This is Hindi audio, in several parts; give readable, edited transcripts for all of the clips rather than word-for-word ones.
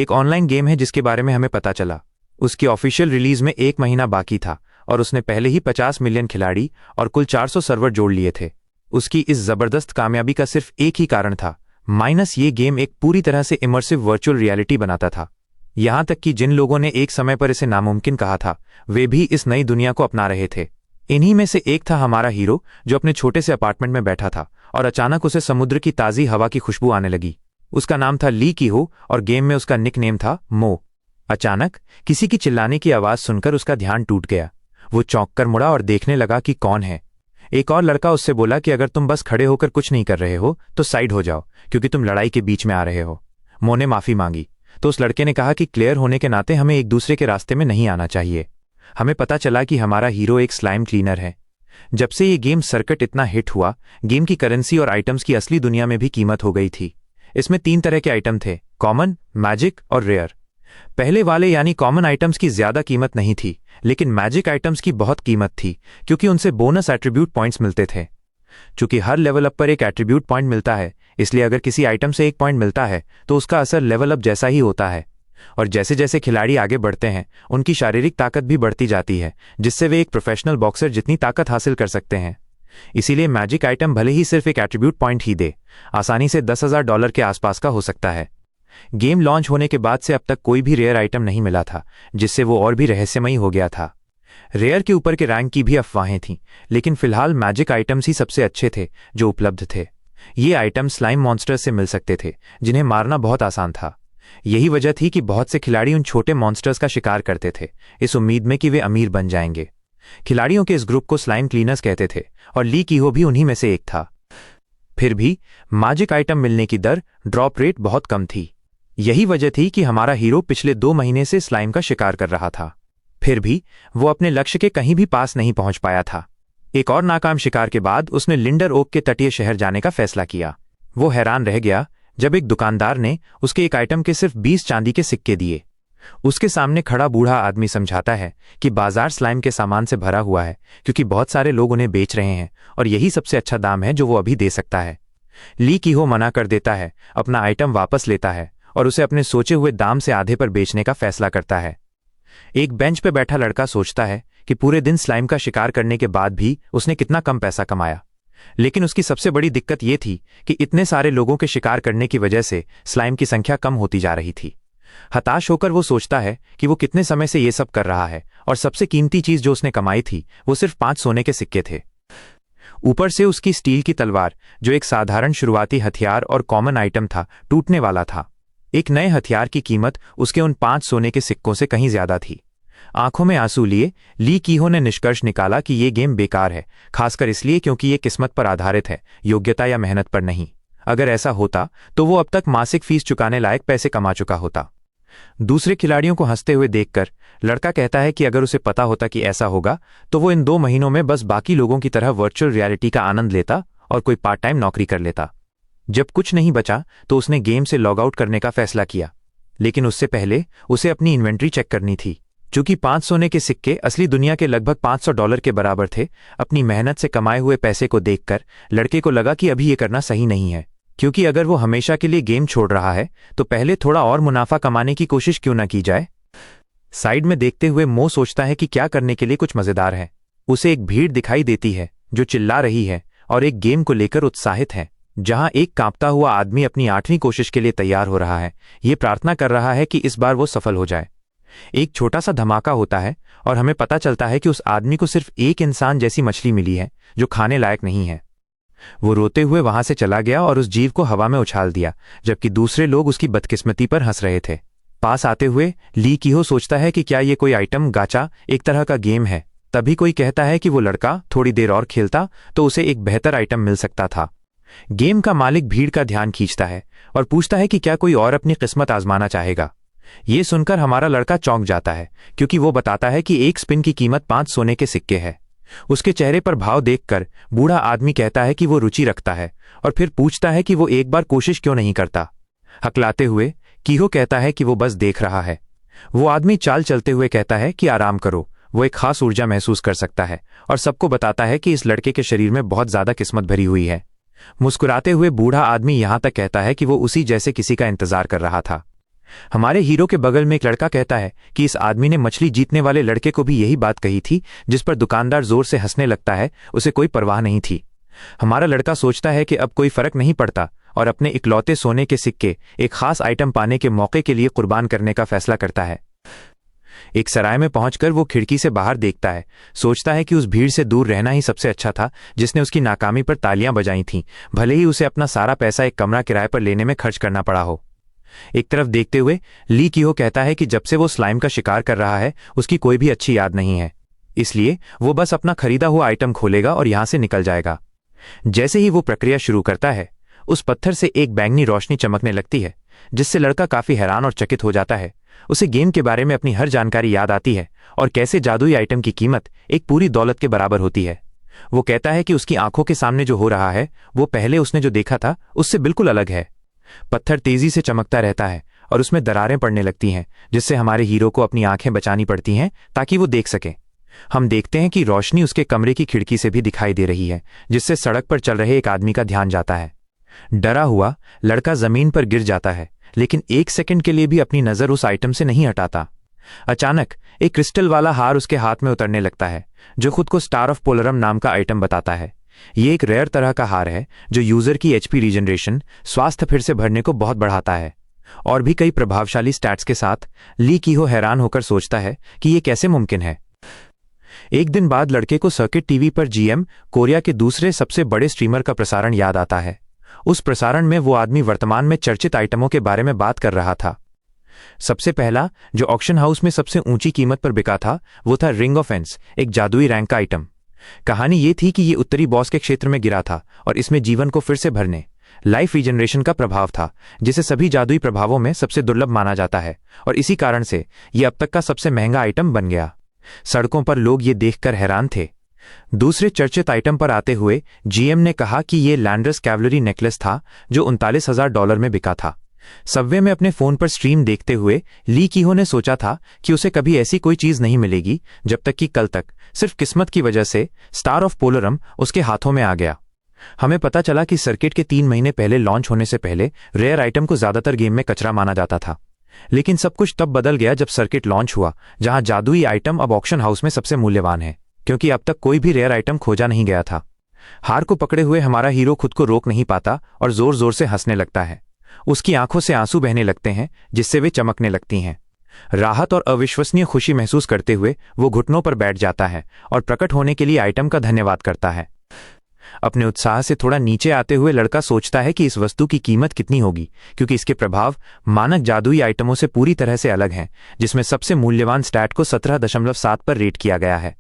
एक ऑनलाइन गेम है जिसके बारे में हमें पता चला। उसकी ऑफिशियल रिलीज में 1 महीना बाकी था और उसने पहले ही 50 मिलियन खिलाड़ी और कुल 400 सर्वर जोड़ लिए थे। उसकी इस जबरदस्त कामयाबी का सिर्फ एक ही कारण था, माइनस ये गेम एक पूरी तरह से इमर्सिव वर्चुअल रियलिटी बनाता था। यहां तक कि जिन लोगों ने एक समय पर इसे नामुमकिन कहा था, वे भी इस नई दुनिया को अपना रहे थे। इन्हीं में से एक था हमारा हीरो, जो अपने छोटे से अपार्टमेंट में बैठा था और अचानक उसे समुद्र की ताज़ी हवा की खुशबू आने लगी। उसका नाम था ली कीहो और गेम में उसका निकनेम था मो। अचानक किसी की चिल्लाने की आवाज सुनकर उसका ध्यान टूट गया। वो चौंक कर मुड़ा और देखने लगा कि कौन है। एक और लड़का उससे बोला कि अगर तुम बस खड़े होकर कुछ नहीं कर रहे हो तो साइड हो जाओ, क्योंकि तुम लड़ाई के बीच में आ रहे हो। मो ने माफी मांगी तो उस लड़के ने कहा कि क्लियर होने के नाते हमें एक दूसरे के रास्ते में नहीं आना चाहिए। हमें पता चला कि हमारा हीरो एक स्लाइम क्लीनर है। जब से ये गेम सर्किट इतना हिट हुआ, गेम की करेंसी और आइटम्स की असली दुनिया में भी कीमत हो गई थी। इसमें 3 तरह के आइटम थे, कॉमन, मैजिक और रेयर। पहले वाले यानी कॉमन आइटम्स की ज्यादा कीमत नहीं थी, लेकिन मैजिक आइटम्स की बहुत कीमत थी, क्योंकि उनसे बोनस एट्रीब्यूट पॉइंट्स मिलते थे। चूंकि हर लेवल अप पर एक एट्रीब्यूट पॉइंट मिलता है, इसलिए अगर किसी आइटम से 1 पॉइंट मिलता है तो उसका असर लेवल अप जैसा ही होता है। और जैसे जैसे खिलाड़ी आगे बढ़ते हैं, उनकी शारीरिक ताकत भी बढ़ती जाती है, जिससे वे एक प्रोफेशनल बॉक्सर जितनी ताकत हासिल कर सकते हैं। इसीलिए मैजिक आइटम भले ही सिर्फ एक एट्रीब्यूट पॉइंट ही दे, आसानी से $10,000 के आसपास का हो सकता है। गेम लॉन्च होने के बाद से अब तक कोई भी रेयर आइटम नहीं मिला था, जिससे वो और भी रहस्यमयी हो गया था। रेयर के ऊपर के रैंक की भी अफवाहें थीं, लेकिन फिलहाल मैजिक आइटम्स ही सबसे अच्छे थे जो उपलब्ध थे। ये आइटम स्लाइम मॉन्स्टर्स से मिल सकते थे, जिन्हें मारना बहुत आसान था। यही वजह थी कि बहुत से खिलाड़ी उन छोटे मॉन्स्टर्स का शिकार करते थे, इस उम्मीद में कि वे अमीर बन जाएंगे। खिलाड़ियों के इस ग्रुप को स्लाइम क्लीनर्स कहते थे और ली कीहो भी उन्हीं में से एक था। फिर भी मैजिक आइटम मिलने की दर, ड्रॉप रेट बहुत कम थी। यही वजह थी कि हमारा हीरो पिछले 2 महीने से स्लाइम का शिकार कर रहा था। फिर भी वो अपने लक्ष्य के कहीं भी पास नहीं पहुंच पाया था। एक और नाकाम शिकार के बाद उसने लिंडर ओक के तटीय शहर जाने का फैसला किया। वो हैरान रह गया जब एक दुकानदार ने उसके एक आइटम के सिर्फ 20 चांदी के सिक्के दिए। उसके सामने खड़ा बूढ़ा आदमी समझाता है कि बाजार स्लाइम के सामान से भरा हुआ है, क्योंकि बहुत सारे लोग उन्हें बेच रहे हैं और यही सबसे अच्छा दाम है जो वो अभी दे सकता है। ली कीहो मना कर देता है, अपना आइटम वापस लेता है और उसे अपने सोचे हुए दाम से आधे पर बेचने का फैसला करता है। एक बेंच पर बैठा लड़का सोचता है कि पूरे दिन स्लाइम का शिकार करने के बाद भी उसने कितना कम पैसा कमाया। लेकिन उसकी सबसे बड़ी दिक्कत यह थी कि इतने सारे लोगों के शिकार करने की वजह से स्लाइम की संख्या कम होती जा रही थी। हताश होकर वो सोचता है कि वो कितने समय से ये सब कर रहा है और सबसे कीमती चीज जो उसने कमाई थी वो सिर्फ 5 सोने के सिक्के थे। ऊपर से उसकी स्टील की तलवार, जो एक साधारण शुरुआती हथियार और कॉमन आइटम था, टूटने वाला था। एक नए हथियार की कीमत उसके उन 5 सोने के सिक्कों से कहीं ज्यादा थी। आंखों में आंसू लिए ली कीहो ने निष्कर्ष निकाला कि ये गेम बेकार है, खासकर इसलिए क्योंकि ये किस्मत पर आधारित है, योग्यता या मेहनत पर नहीं। अगर ऐसा होता तो वो अब तक मासिक फीस चुकाने लायक पैसे कमा चुका होता। दूसरे खिलाड़ियों को हंसते हुए देखकर लड़का कहता है कि अगर उसे पता होता कि ऐसा होगा तो वो इन 2 महीनों में बस बाकी लोगों की तरह वर्चुअल रियलिटी का आनंद लेता और कोई पार्ट टाइम नौकरी कर लेता। जब कुछ नहीं बचा तो उसने गेम से लॉग आउट करने का फैसला किया, लेकिन उससे पहले उसे अपनी इन्वेंट्री चेक करनी थी। चूंकि 5 सोने के सिक्के असली दुनिया के लगभग $500 के बराबर थे, अपनी मेहनत से कमाए हुए पैसे को देखकर लड़के को लगा कि अभी ये करना सही नहीं है, क्योंकि अगर वो हमेशा के लिए गेम छोड़ रहा है तो पहले थोड़ा और मुनाफा कमाने की कोशिश क्यों न की जाए। साइड में देखते हुए मो सोचता है कि क्या करने के लिए कुछ मजेदार है। उसे एक भीड़ दिखाई देती है जो चिल्ला रही है और एक गेम को लेकर उत्साहित है, जहां एक कांपता हुआ आदमी अपनी 8वीं कोशिश के लिए तैयार हो रहा है। ये प्रार्थना कर रहा है कि इस बार वो सफल हो जाए। एक छोटा सा धमाका होता है और हमें पता चलता है कि उस आदमी को सिर्फ एक इंसान जैसी मछली मिली है जो खाने लायक नहीं है। वो रोते हुए वहां से चला गया और उस जीव को हवा में उछाल दिया, जबकि दूसरे लोग उसकी बदकिस्मती पर हंस रहे थे। पास आते हुए ली कीहो सोचता है कि क्या ये कोई आइटम गाचा एक तरह का गेम है। तभी कोई कहता है कि वो लड़का थोड़ी देर और खेलता तो उसे एक बेहतर आइटम मिल सकता था। गेम का मालिक भीड़ का ध्यान खींचता है और पूछता है कि क्या कोई और अपनी किस्मत आजमाना चाहेगा। ये सुनकर हमारा लड़का चौंक जाता है, क्योंकि वो बताता है कि एक स्पिन की कीमत 5 सोने के सिक्के है। उसके चेहरे पर भाव देखकर बूढ़ा आदमी कहता है कि वो रुचि रखता है और फिर पूछता है कि वो एक बार कोशिश क्यों नहीं करता। हकलाते हुए कीहो कहता है कि वो बस देख रहा है। वो आदमी चाल चलते हुए कहता है कि आराम करो, वो एक खास ऊर्जा महसूस कर सकता है और सबको बताता है कि इस लड़के के शरीर में बहुत ज्यादा किस्मत भरी हुई है। मुस्कुराते हुए बूढ़ा आदमी यहां तक कहता है कि वो उसी जैसे किसी का इंतजार कर रहा था। हमारे हीरो के बगल में एक लड़का कहता है कि इस आदमी ने मछली जीतने वाले लड़के को भी यही बात कही थी, जिस पर दुकानदार जोर से हंसने लगता है। उसे कोई परवाह नहीं थी। हमारा लड़का सोचता है कि अब कोई फर्क नहीं पड़ता और अपने इकलौते सोने के सिक्के एक खास आइटम पाने के मौके के लिए कुर्बान करने का फैसला करता है। एक सराय में पहुंचकर वो खिड़की से बाहर देखता है। सोचता है कि उस भीड़ से दूर रहना ही सबसे अच्छा था जिसने उसकी नाकामी पर तालियां बजाई थीं, भले ही उसे अपना सारा पैसा एक कमरा किराए पर लेने में खर्च करना पड़ा हो। एक तरफ देखते हुए ली कीहो कहता है कि जब से वो स्लाइम का शिकार कर रहा है उसकी कोई भी अच्छी याद नहीं है, इसलिए वो बस अपना खरीदा हुआ आइटम खोलेगा और यहां से निकल जाएगा। जैसे ही वो प्रक्रिया शुरू करता है, उस पत्थर से एक बैंगनी रोशनी चमकने लगती है, जिससे लड़का काफी हैरान और चकित हो जाता है। उसे गेम के बारे में अपनी हर जानकारी याद आती है और कैसे जादुई आइटम की कीमत एक पूरी दौलत के बराबर होती है। वो कहता है कि उसकी आंखों के सामने जो हो रहा है वो पहले उसने जो देखा था उससे बिल्कुल अलग है। पत्थर तेजी से चमकता रहता है और उसमें दरारें पड़ने लगती हैं, जिससे हमारे हीरो को अपनी आंखें बचानी पड़ती हैं ताकि वो देख सके। हम देखते हैं कि रोशनी उसके कमरे की खिड़की से भी दिखाई दे रही है, जिससे सड़क पर चल रहे एक आदमी का ध्यान जाता है। डरा हुआ लड़का जमीन पर गिर जाता है, लेकिन एक सेकंड के लिए भी अपनी नजर उस आइटम से नहीं हटाता। अचानक एक क्रिस्टल वाला हार उसके हाथ में उतरने लगता है, जो खुद को स्टार ऑफ पोलरम नाम का आइटम बताता है। ये एक रेयर तरह का हार है जो यूजर की एचपी रीजनरेशन, स्वास्थ्य फिर से भरने को बहुत बढ़ाता है। और भी कई प्रभावशाली स्टैट्स के साथ ली कीहो हैरान होकर सोचता है कि ये कैसे मुमकिन है। एक दिन बाद लड़के को सर्किट टीवी पर जीएम कोरिया के दूसरे सबसे बड़े स्ट्रीमर का प्रसारण याद आता है। उस प्रसारण में वो आदमी वर्तमान में चर्चित आइटमों के बारे में बात कर रहा था। सबसे पहला जो ऑक्शन हाउस में सबसे ऊंची कीमत पर बिका था वो था रिंग ऑफ एंस, एक जादुई रैंक का आइटम। कहानी ये थी कि ये उत्तरी बॉस के क्षेत्र में गिरा था और इसमें जीवन को फिर से भरने, लाइफ रीजनरेशन का प्रभाव था, जिसे सभी जादुई प्रभावों में सबसे दुर्लभ माना जाता है और इसी कारण से यह अब तक का सबसे महंगा आइटम बन गया। सड़कों पर लोग ये देखकर हैरान थे। दूसरे चर्चित आइटम पर आते हुए जीएम ने कहा कि ये लैंडर्स कैवलरी नेकलेस था जो $39,000 में बिका था। सबवे में अपने फोन पर स्ट्रीम देखते हुए ली कीहो ने सोचा था कि उसे कभी ऐसी कोई चीज नहीं मिलेगी, जब तक कि कल तक सिर्फ किस्मत की वजह से स्टार ऑफ पोलरम उसके हाथों में आ गया। हमें पता चला कि सर्किट के 3 महीने पहले लॉन्च होने से पहले रेयर आइटम को ज्यादातर गेम में कचरा माना जाता था, लेकिन सब कुछ तब बदल गया जब सर्किट लॉन्च हुआ, जहां जादुई आइटम अब ऑक्शन हाउस में सबसे मूल्यवान है, क्योंकि अब तक कोई भी रेयर आइटम खोजा नहीं गया था। हार को पकड़े हुए हमारा हीरो खुद को रोक नहीं पाता और जोर जोर से हंसने लगता है। उसकी आंखों से आंसू बहने लगते हैं, जिससे वे चमकने लगती हैं। राहत और अविश्वसनीय खुशी महसूस करते हुए वो घुटनों पर बैठ जाता है और प्रकट होने के लिए आइटम का धन्यवाद करता है। अपने उत्साह से थोड़ा नीचे आते हुए लड़का सोचता है कि इस वस्तु की कीमत कितनी होगी, क्योंकि इसके प्रभाव मानक जादुई आइटमों से पूरी तरह से अलग हैं, जिसमें सबसे मूल्यवान स्टैट को 17.7 पर रेट किया गया है।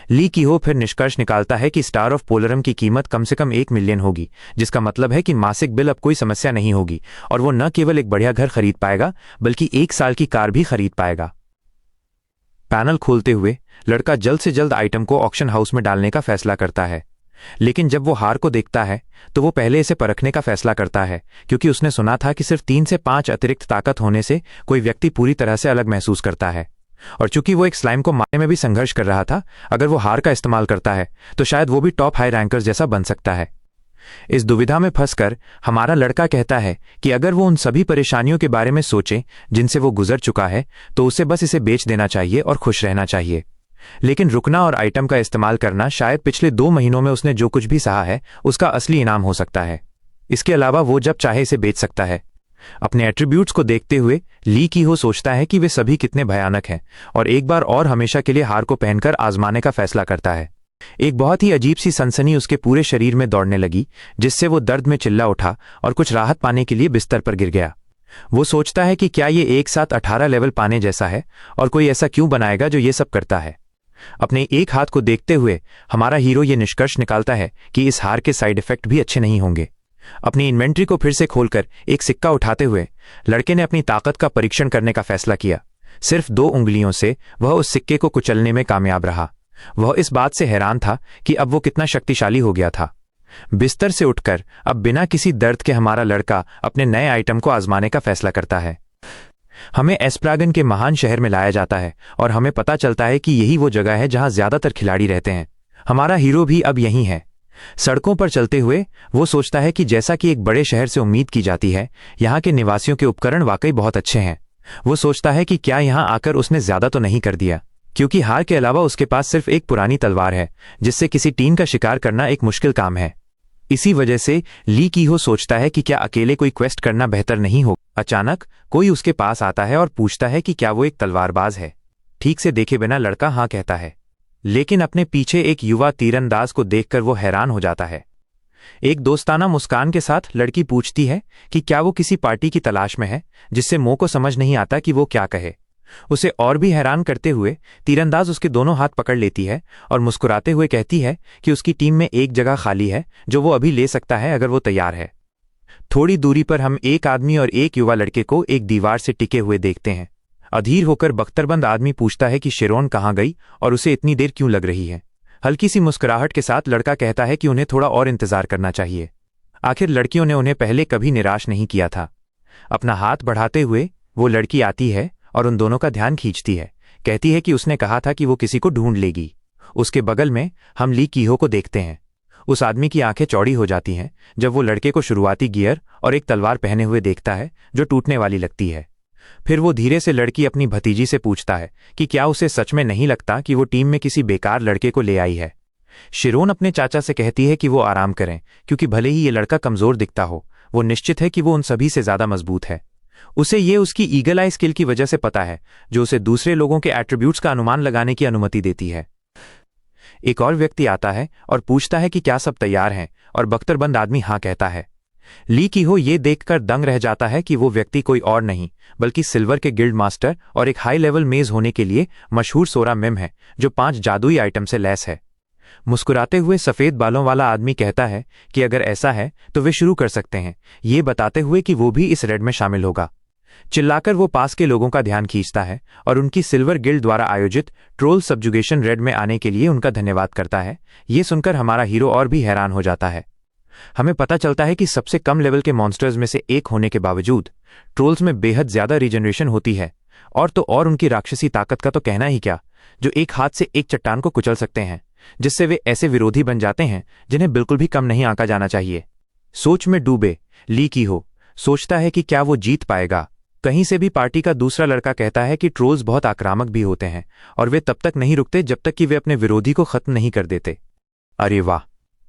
ली कीहो फिर निष्कर्ष निकालता है कि स्टार ऑफ पोलरम की कीमत कम से कम 1 मिलियन होगी, जिसका मतलब है कि मासिक बिल अब कोई समस्या नहीं होगी और वो न केवल एक बढ़िया घर खरीद पाएगा बल्कि 1 साल की कार भी खरीद पाएगा। पैनल खोलते हुए लड़का जल्द से जल्द आइटम को ऑक्शन हाउस में डालने का फैसला करता है, लेकिन जब वो हार को देखता है तो वो पहले इसे परखने का फैसला करता है, क्योंकि उसने सुना था कि सिर्फ 3 से 5 अतिरिक्त ताकत होने से कोई व्यक्ति पूरी तरह से अलग महसूस करता है। और चूंकि वो एक स्लाइम को मारने में भी संघर्ष कर रहा था, अगर वो हार का इस्तेमाल करता है तो शायद वो भी टॉप हाई रैंकर्स जैसा बन सकता है। इस दुविधा में फंसकर हमारा लड़का कहता है कि अगर वो उन सभी परेशानियों के बारे में सोचे जिनसे वो गुजर चुका है, तो उसे बस इसे बेच देना चाहिए और खुश रहना चाहिए। लेकिन रुकना और आइटम का इस्तेमाल करना शायद पिछले 2 महीनों में उसने जो कुछ भी सहा है उसका असली इनाम हो सकता है। इसके अलावा वो जब चाहे इसे बेच सकता है। अपने एट्रीब्यूट्स को देखते हुए ली कीहो सोचता है कि वे सभी कितने भयानक हैं और एक बार और हमेशा के लिए हार को पहनकर आजमाने का फैसला करता है। एक बहुत ही अजीब सी सनसनी उसके पूरे शरीर में दौड़ने लगी, जिससे वो दर्द में चिल्ला उठा और कुछ राहत पाने के लिए बिस्तर पर गिर गया। वो सोचता है कि क्या ये एक साथ 18 लेवल पाने जैसा है और कोई ऐसा क्यों बनाएगा जो ये सब करता है। अपने एक हाथ को देखते हुए हमारा हीरो ये निष्कर्ष निकालता है कि इस हार के साइड इफेक्ट भी अच्छे नहीं होंगे। अपनी इन्वेंट्री को फिर से खोलकर एक सिक्का उठाते हुए लड़के ने अपनी ताकत का परीक्षण करने का फैसला किया। सिर्फ 2 उंगलियों से वह उस सिक्के को कुचलने में कामयाब रहा। वह इस बात से हैरान था कि अब वो कितना शक्तिशाली हो गया था। बिस्तर से उठकर अब बिना किसी दर्द के हमारा लड़का अपने नए आइटम को आजमाने का फैसला करता है। हमें एस्प्रागन के महान शहर में लाया जाता है और हमें पता चलता है कि यही वो जगह है जहां ज्यादातर खिलाड़ी रहते हैं। हमारा हीरो भी अब यहीं है। सड़कों पर चलते हुए वो सोचता है कि जैसा कि एक बड़े शहर से उम्मीद की जाती है, यहाँ के निवासियों के उपकरण वाकई बहुत अच्छे हैं। वो सोचता है कि क्या यहाँ आकर उसने ज्यादा तो नहीं कर दिया, क्योंकि हार के अलावा उसके पास सिर्फ एक पुरानी तलवार है जिससे किसी टीम का शिकार करना एक मुश्किल काम है। इसी वजह से ली कीहो सोचता है कि क्या अकेले कोई क्वेस्ट करना बेहतर नहीं हो। अचानक कोई उसके पास आता है और पूछता है कि क्या वो एक तलवारबाज है। ठीक से देखे बिना लड़का हाँ कहता है, लेकिन अपने पीछे एक युवा तीरंदाज को देखकर वो हैरान हो जाता है। एक दोस्ताना मुस्कान के साथ लड़की पूछती है कि क्या वो किसी पार्टी की तलाश में है, जिससे मो को समझ नहीं आता कि वो क्या कहे। उसे और भी हैरान करते हुए तीरंदाज उसके दोनों हाथ पकड़ लेती है और मुस्कुराते हुए कहती है कि उसकी टीम में एक जगह खाली है जो वो अभी ले सकता है अगर वो तैयार है। थोड़ी दूरी पर हम एक आदमी और एक युवा लड़के को एक दीवार से टिके हुए देखते हैं। अधीर होकर बख्तरबंद आदमी पूछता है कि शेरोन कहाँ गई और उसे इतनी देर क्यों लग रही है। हल्की सी मुस्कुराहट के साथ लड़का कहता है कि उन्हें थोड़ा और इंतजार करना चाहिए। आखिर लड़कियों ने उन्हें पहले कभी निराश नहीं किया था। अपना हाथ बढ़ाते हुए वो लड़की आती है और उन दोनों का ध्यान खींचती है। कहती है कि उसने कहा था कि वो किसी को ढूंढ लेगी। उसके बगल में हम ली कीहो को देखते हैं। उस आदमी की आंखें चौड़ी हो जाती हैं जब वो लड़के को शुरुआती गियर और एक तलवार पहने हुए देखता है जो टूटने वाली लगती है। फिर वो धीरे से लड़की अपनी भतीजी से पूछता है कि क्या उसे सच में नहीं लगता कि वो टीम में किसी बेकार लड़के को ले आई है। शिरोन अपने चाचा से कहती है कि वो आराम करें, क्योंकि भले ही ये लड़का कमजोर दिखता हो, वो निश्चित है कि वो उन सभी से ज्यादा मजबूत है। उसे ये उसकी ईगल आई स्किल की वजह से पता है, जो उसे दूसरे लोगों के एट्रीब्यूट्स का अनुमान लगाने की अनुमति देती है। एक और व्यक्ति आता है और पूछता है कि क्या सब तैयार हैं, और बख्तरबंद आदमी हाँ कहता है। ली कीहो ये देखकर दंग रह जाता है कि वो व्यक्ति कोई और नहीं बल्कि सिल्वर के गिल्ड मास्टर और एक हाई लेवल मेज होने के लिए मशहूर सोरा मिम है, जो 5 जादुई आइटम से लैस है। मुस्कुराते हुए सफेद बालों वाला आदमी कहता है कि अगर ऐसा है तो वे शुरू कर सकते हैं, ये बताते हुए कि वो भी इस रेड में शामिल होगा। चिल्लाकर वो पास के लोगों का ध्यान खींचता है और उनकी सिल्वर गिल्ड द्वारा आयोजित ट्रोल सब्जुगेशन रेड में आने के लिए उनका धन्यवाद करता है। ये सुनकर हमारा हीरो और भी हैरान हो जाता है। हमें पता चलता है कि सबसे कम लेवल के मॉन्स्टर्स में से एक होने के बावजूद ट्रोल्स में बेहद ज्यादा रीजनरेशन होती है, और तो और उनकी राक्षसी ताकत का तो कहना ही क्या, जो एक हाथ से एक चट्टान को कुचल सकते हैं, जिससे वे ऐसे विरोधी बन जाते हैं जिन्हें बिल्कुल भी कम नहीं आंका जाना चाहिए। सोच में डूबे ली कीहो सोचता है कि क्या वो जीत पाएगा। कहीं से भी पार्टी का दूसरा लड़का कहता है कि ट्रोल्स बहुत आक्रामक भी होते हैं और वे तब तक नहीं रुकते जब तक कि वे अपने विरोधी को खत्म नहीं कर देते। अरे वाह,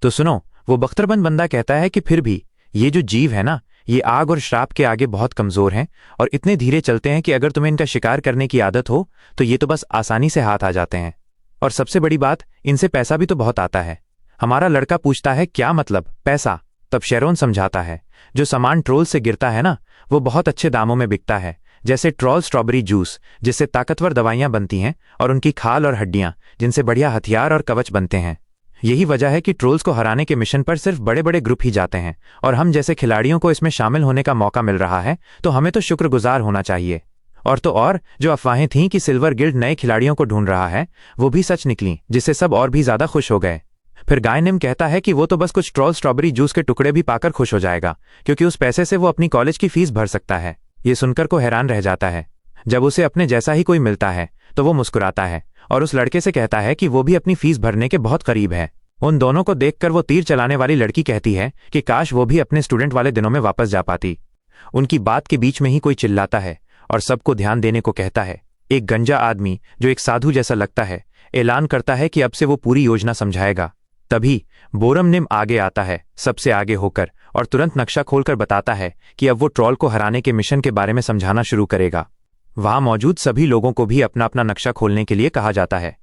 तो सुनो, वो बख्तरबंद बंदा कहता है कि फिर भी ये जो जीव है ना, ये आग और श्राप के आगे बहुत कमजोर हैं और इतने धीरे चलते हैं कि अगर तुम्हें इनका शिकार करने की आदत हो तो ये तो बस आसानी से हाथ आ जाते हैं। और सबसे बड़ी बात, इनसे पैसा भी तो बहुत आता है। हमारा लड़का पूछता है क्या मतलब पैसा? तब शेरोन समझाता है, जो सामान ट्रोल से गिरता है ना, वो बहुत अच्छे दामों में बिकता है, जैसे ट्रोल स्ट्रॉबेरी जूस जिससे ताकतवर दवाइयां बनती हैं, और उनकी खाल और हड्डियां जिनसे बढ़िया हथियार और कवच बनते हैं। यही वजह है कि ट्रोल्स को हराने के मिशन पर सिर्फ बड़े बड़े ग्रुप ही जाते हैं, और हम जैसे खिलाड़ियों को इसमें शामिल होने का मौका मिल रहा है तो हमें तो शुक्रगुजार होना चाहिए। और तो और जो अफवाहें थीं कि सिल्वर गिल्ड नए खिलाड़ियों को ढूंढ रहा है, वो भी सच निकली, जिससे सब और भी ज्यादा खुश हो गए। फिर गाय निम कहता है कि वो तो बस कुछ ट्रोल स्ट्रॉबेरी जूस के टुकड़े भी पाकर खुश हो जाएगा, क्योंकि उस पैसे से वो अपनी कॉलेज की फीस भर सकता है। ये सुनकर को हैरान रह जाता है। जब उसे अपने जैसा ही कोई मिलता है तो वो मुस्कुराता है और उस लड़के से कहता है कि वो भी अपनी फीस भरने के बहुत करीब है। उन दोनों को देखकर वो तीर चलाने वाली लड़की कहती है कि काश वो भी अपने स्टूडेंट वाले दिनों में वापस जा पाती। उनकी बात के बीच में ही कोई चिल्लाता है और सबको ध्यान देने को कहता है। एक गंजा आदमी जो एक साधु जैसा लगता है ऐलान करता है कि अब से वो पूरी योजना समझाएगा। तभी बोरम निम आगे आता है, सबसे आगे होकर, और तुरंत नक्शा खोलकर बताता है कि अब वो ट्रोल को हराने के मिशन के बारे में समझाना शुरू करेगा। वहां मौजूद सभी लोगों को भी अपना अपना नक्शा खोलने के लिए कहा जाता है।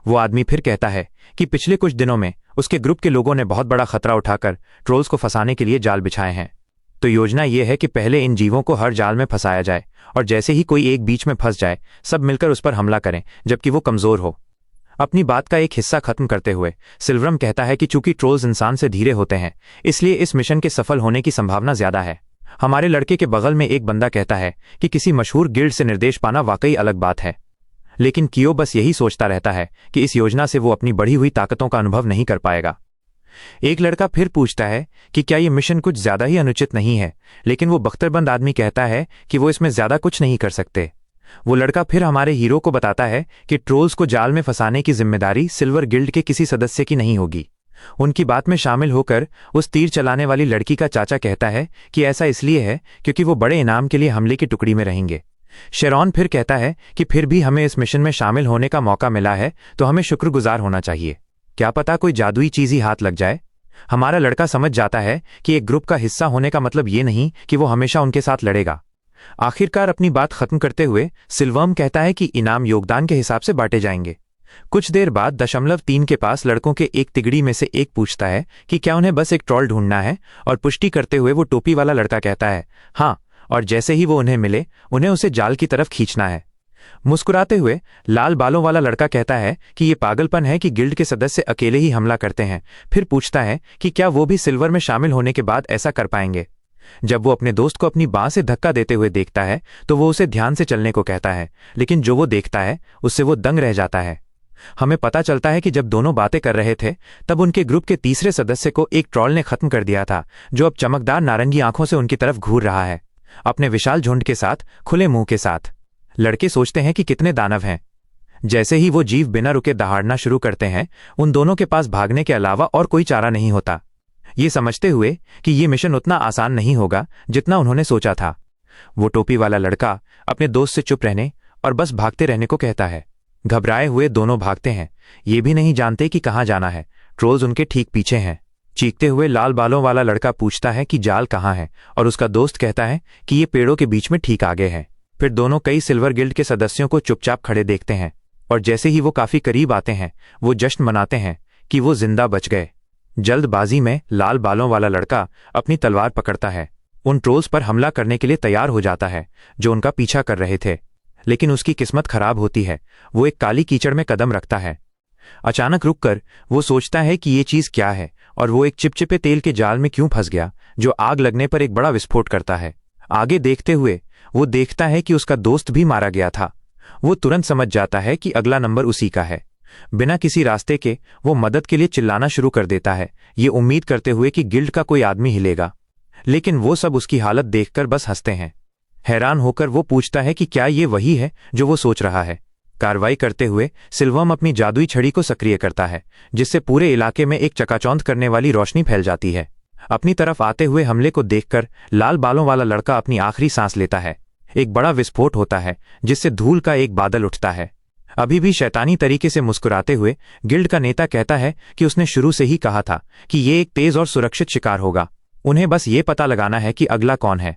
वो आदमी फिर कहता है कि पिछले कुछ दिनों में उसके ग्रुप के लोगों ने बहुत बड़ा खतरा उठाकर ट्रोल्स को फंसाने के लिए जाल बिछाए हैं। तो योजना ये है कि पहले इन जीवों को हर जाल में फंसाया जाए, और जैसे ही कोई एक बीच में फंस जाए सब मिलकर उस पर हमला करें जबकि वो कमजोर हो। अपनी बात का एक हिस्सा खत्म करते हुए सिल्वरम कहता है कि चूंकि ट्रोल्स इंसान से धीरे होते हैं, इसलिए इस मिशन के सफल होने की संभावना ज्यादा है। हमारे लड़के के बगल में एक बंदा कहता है कि किसी मशहूर गिल्ड से निर्देश पाना वाकई अलग बात है, लेकिन कियो बस यही सोचता रहता है कि इस योजना से वो अपनी बढ़ी हुई ताकतों का अनुभव नहीं कर पाएगा। एक लड़का फिर पूछता है कि क्या ये मिशन कुछ ज्यादा ही अनुचित नहीं है, लेकिन वो बख्तरबंद आदमी कहता है कि वो इसमें ज्यादा कुछ नहीं कर सकते। वो लड़का फिर हमारे हीरो को बताता है कि ट्रोल्स को जाल में फंसाने की जिम्मेदारी सिल्वर गिल्ड के किसी सदस्य की नहीं होगी। उनकी बात में शामिल होकर उस तीर चलाने वाली लड़की का चाचा कहता है कि ऐसा इसलिए है क्योंकि वो बड़े इनाम के लिए हमले की टुकड़ी में रहेंगे। शेरॉन फिर कहता है कि फिर भी हमें इस मिशन में शामिल होने का मौका मिला है तो हमें शुक्रगुजार होना चाहिए। क्या पता कोई जादुई चीज ही हाथ लग जाए। हमारा लड़का समझ जाता है कि एक ग्रुप का हिस्सा होने का मतलब ये नहीं कि वो हमेशा उनके साथ लड़ेगा। आखिरकार अपनी बात खत्म करते हुए सिल्वर्म कहता है कि इनाम योगदान के हिसाब से बांटे जाएंगे। कुछ देर बाद 0.3 के पास लड़कों के एक तिगड़ी में से एक पूछता है कि क्या उन्हें बस एक ट्रॉल ढूंढना है, और पुष्टि करते हुए वो टोपी वाला लड़का कहता है हाँ, और जैसे ही वो उन्हें मिले उन्हें उसे जाल की तरफ खींचना है। मुस्कुराते हुए लाल बालों वाला लड़का कहता है कि ये पागलपन है कि गिल्ड के सदस्य अकेले ही हमला करते हैं। फिर पूछता है कि क्या वो भी सिल्वर में शामिल होने के बाद ऐसा कर पाएंगे। जब वो अपने दोस्त को अपनी बांह से धक्का देते हुए देखता है तो वो उसे ध्यान से चलने को कहता है, लेकिन जो वो देखता है उससे वो दंग रह जाता है। हमें पता चलता है कि जब दोनों बातें कर रहे थे तब उनके ग्रुप के तीसरे सदस्य को एक ट्रॉल ने खत्म कर दिया था, जो अब चमकदार नारंगी आंखों से उनकी तरफ घूर रहा है, अपने विशाल झुंड के साथ, खुले मुंह के साथ। लड़के सोचते हैं कि कितने दानव हैं। जैसे ही वो जीव बिना रुके दहाड़ना शुरू करते हैं, उन दोनों के पास भागने के अलावा और कोई चारा नहीं होता, ये समझते हुए कि ये मिशन उतना आसान नहीं होगा जितना उन्होंने सोचा था। वो टोपी वाला लड़का अपने दोस्त से चुप रहने और बस भागते रहने को कहता है। घबराए हुए दोनों भागते हैं, ये भी नहीं जानते कि कहाँ जाना है। ट्रोल्स उनके ठीक पीछे हैं। चीखते हुए लाल बालों वाला लड़का पूछता है कि जाल कहाँ है, और उसका दोस्त कहता है कि ये पेड़ों के बीच में ठीक आगे है। फिर दोनों कई सिल्वर गिल्ड के सदस्यों को चुपचाप खड़े देखते हैं, और जैसे ही वो काफी करीब आते हैं वो जश्न मनाते हैं कि वो जिंदा बच गए। जल्दबाजी में लाल बालों वाला लड़का अपनी तलवार पकड़ता है, उन ट्रोल्स पर हमला करने के लिए तैयार हो जाता है जो उनका पीछा कर रहे थे। लेकिन उसकी किस्मत खराब होती है। वो एक काली कीचड़ में कदम रखता है। अचानक रुककर वो सोचता है कि ये चीज क्या है, और वो एक चिपचिपे तेल के जाल में क्यों फंस गया जो आग लगने पर एक बड़ा विस्फोट करता है। आगे देखते हुए वो देखता है कि उसका दोस्त भी मारा गया था। वो तुरंत समझ जाता है कि अगला नंबर उसी का है। बिना किसी रास्ते के वो मदद के लिए चिल्लाना शुरू कर देता है, ये उम्मीद करते हुए कि गिल्ड का कोई आदमी हिलेगा। लेकिन वो सब उसकी हालत देखकर बस हंसते हैं। हैरान होकर वो पूछता है कि क्या ये वही है जो वो सोच रहा है। कार्रवाई करते हुए सिल्वर्म अपनी जादुई छड़ी को सक्रिय करता है, जिससे पूरे इलाके में एक चकाचौंध करने वाली रोशनी फैल जाती है। अपनी तरफ आते हुए हमले को देखकर लाल बालों वाला लड़का अपनी आखिरी सांस लेता है। एक बड़ा विस्फोट होता है जिससे धूल का एक बादल उठता है। अभी भी शैतानी तरीके से मुस्कुराते हुए गिल्ड का नेता कहता है कि उसने शुरू से ही कहा था कि ये एक तेज और सुरक्षित शिकार होगा। उन्हें बस ये पता लगाना है कि अगला कौन है।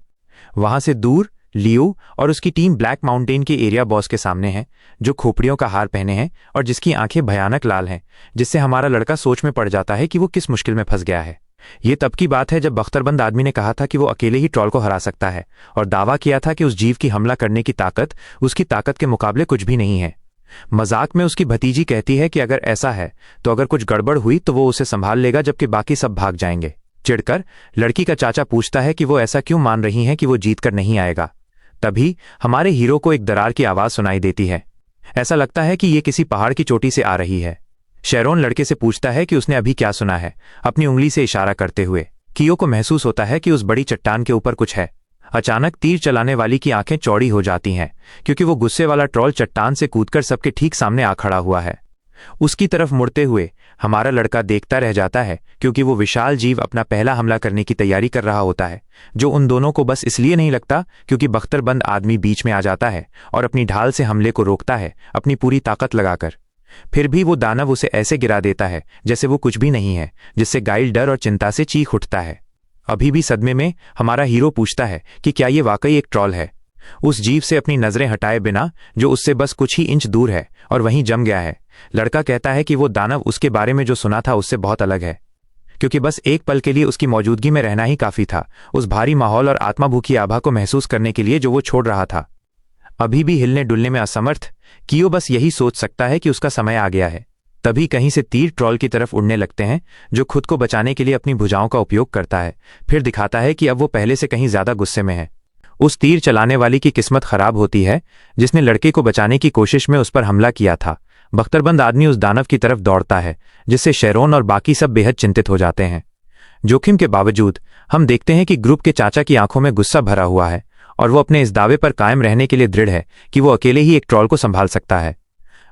वहां से दूर लियो और उसकी टीम ब्लैक माउंटेन के एरिया बॉस के सामने है, जो खोपड़ियों का हार पहने हैं और जिसकी आंखें भयानक लाल हैं, जिससे हमारा लड़का सोच में पड़ जाता है कि वो किस मुश्किल में फंस गया है। ये तब की बात है जब बख्तरबंद आदमी ने कहा था कि वो अकेले ही ट्रॉल को हरा सकता है, और दावा किया था कि उस जीव की हमला करने की ताकत उसकी ताकत के मुकाबले कुछ भी नहीं है। मजाक में उसकी भतीजी कहती है कि अगर ऐसा है तो अगर कुछ गड़बड़ हुई तो वो उसे संभाल लेगा, जबकि बाकी सब भाग जाएंगे। चिढ़कर लड़की का चाचा पूछता है कि वो ऐसा क्यों मान रही हैं कि वो जीत कर नहीं आएगा। तभी हमारे हीरो को एक दरार की आवाज सुनाई देती है। ऐसा लगता है कि ये किसी पहाड़ की चोटी से आ रही है। शेरोन लड़के से पूछता है कि उसने अभी क्या सुना है, अपनी उंगली से इशारा करते हुए। कियो को महसूस होता है कि उस बड़ी चट्टान के ऊपर कुछ है। अचानक तीर चलाने वाली की आंखें चौड़ी हो जाती हैं, क्योंकि वो गुस्से वाला ट्रॉल चट्टान से कूदकर सबके ठीक सामने आ खड़ा हुआ है। उसकी तरफ मुड़ते हुए हमारा लड़का देखता रह जाता है, क्योंकि वो विशाल जीव अपना पहला हमला करने की तैयारी कर रहा होता है, जो उन दोनों को बस इसलिए नहीं लगता क्योंकि बख्तरबंद आदमी बीच में आ जाता है और अपनी ढाल से हमले को रोकता है, अपनी पूरी ताकत लगाकर। फिर भी वो दानव उसे ऐसे गिरा देता है जैसे वो कुछ भी नहीं है, जिससे गाइल डर और चिंता से चीख उठता है। अभी भी सदमे में हमारा हीरो पूछता है कि क्या ये वाकई एक ट्रॉल है, उस जीव से अपनी नजरें हटाए बिना जो उससे बस कुछ ही इंच दूर है और वहीं जम गया है। लड़का कहता है कि वो दानव उसके बारे में जो सुना था उससे बहुत अलग है, क्योंकि बस एक पल के लिए उसकी मौजूदगी में रहना ही काफी था, उस भारी माहौल और आत्मा भूखी आभा को महसूस करने के लिए जो वो छोड़ रहा था। अभी भी हिलने डुलने में असमर्थ कियो बस यही सोच सकता है कि उसका समय आ गया है। तभी कहीं से तीर ट्रॉल की तरफ उड़ने लगते हैं, जो खुद को बचाने के लिए अपनी भुजाओं का उपयोग करता है। फिर दिखाता है कि अब वो पहले से कहीं ज्यादा गुस्से में है। उस तीर चलाने वाली की किस्मत खराब होती है, जिसने लड़के को बचाने की कोशिश में उस पर हमला किया था। बख्तरबंद आदमी उस दानव की तरफ दौड़ता है, जिससे शेरोन और बाकी सब बेहद चिंतित हो जाते हैं। जोखिम के बावजूद हम देखते हैं कि ग्रुप के चाचा की आंखों में गुस्सा भरा हुआ है, और वो अपने इस दावे पर कायम रहने के लिए दृढ़ है कि वो अकेले ही एक ट्रॉल को संभाल सकता है।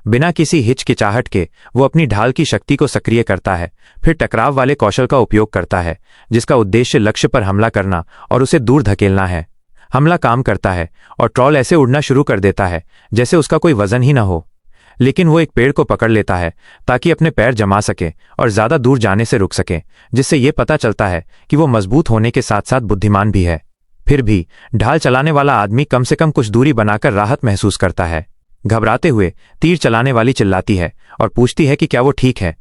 बिना किसी हिचकिचाहट के वो अपनी ढाल की शक्ति को सक्रिय करता है, फिर टकराव वाले कौशल का उपयोग करता है, जिसका उद्देश्य लक्ष्य पर हमला करना और उसे दूर धकेलना है। हमला काम करता है और ट्रॉल ऐसे उड़ना शुरू कर देता है जैसे उसका कोई वजन ही ना हो। लेकिन वो एक पेड़ को पकड़ लेता है ताकि अपने पैर जमा सके और ज्यादा दूर जाने से रुक सके, जिससे ये पता चलता है कि वो मजबूत होने के साथ साथ बुद्धिमान भी है। फिर भी ढाल चलाने वाला आदमी कम से कम कुछ दूरी बनाकर राहत महसूस करता है। घबराते हुए तीर चलाने वाली चिल्लाती है और पूछती है कि क्या वो ठीक है।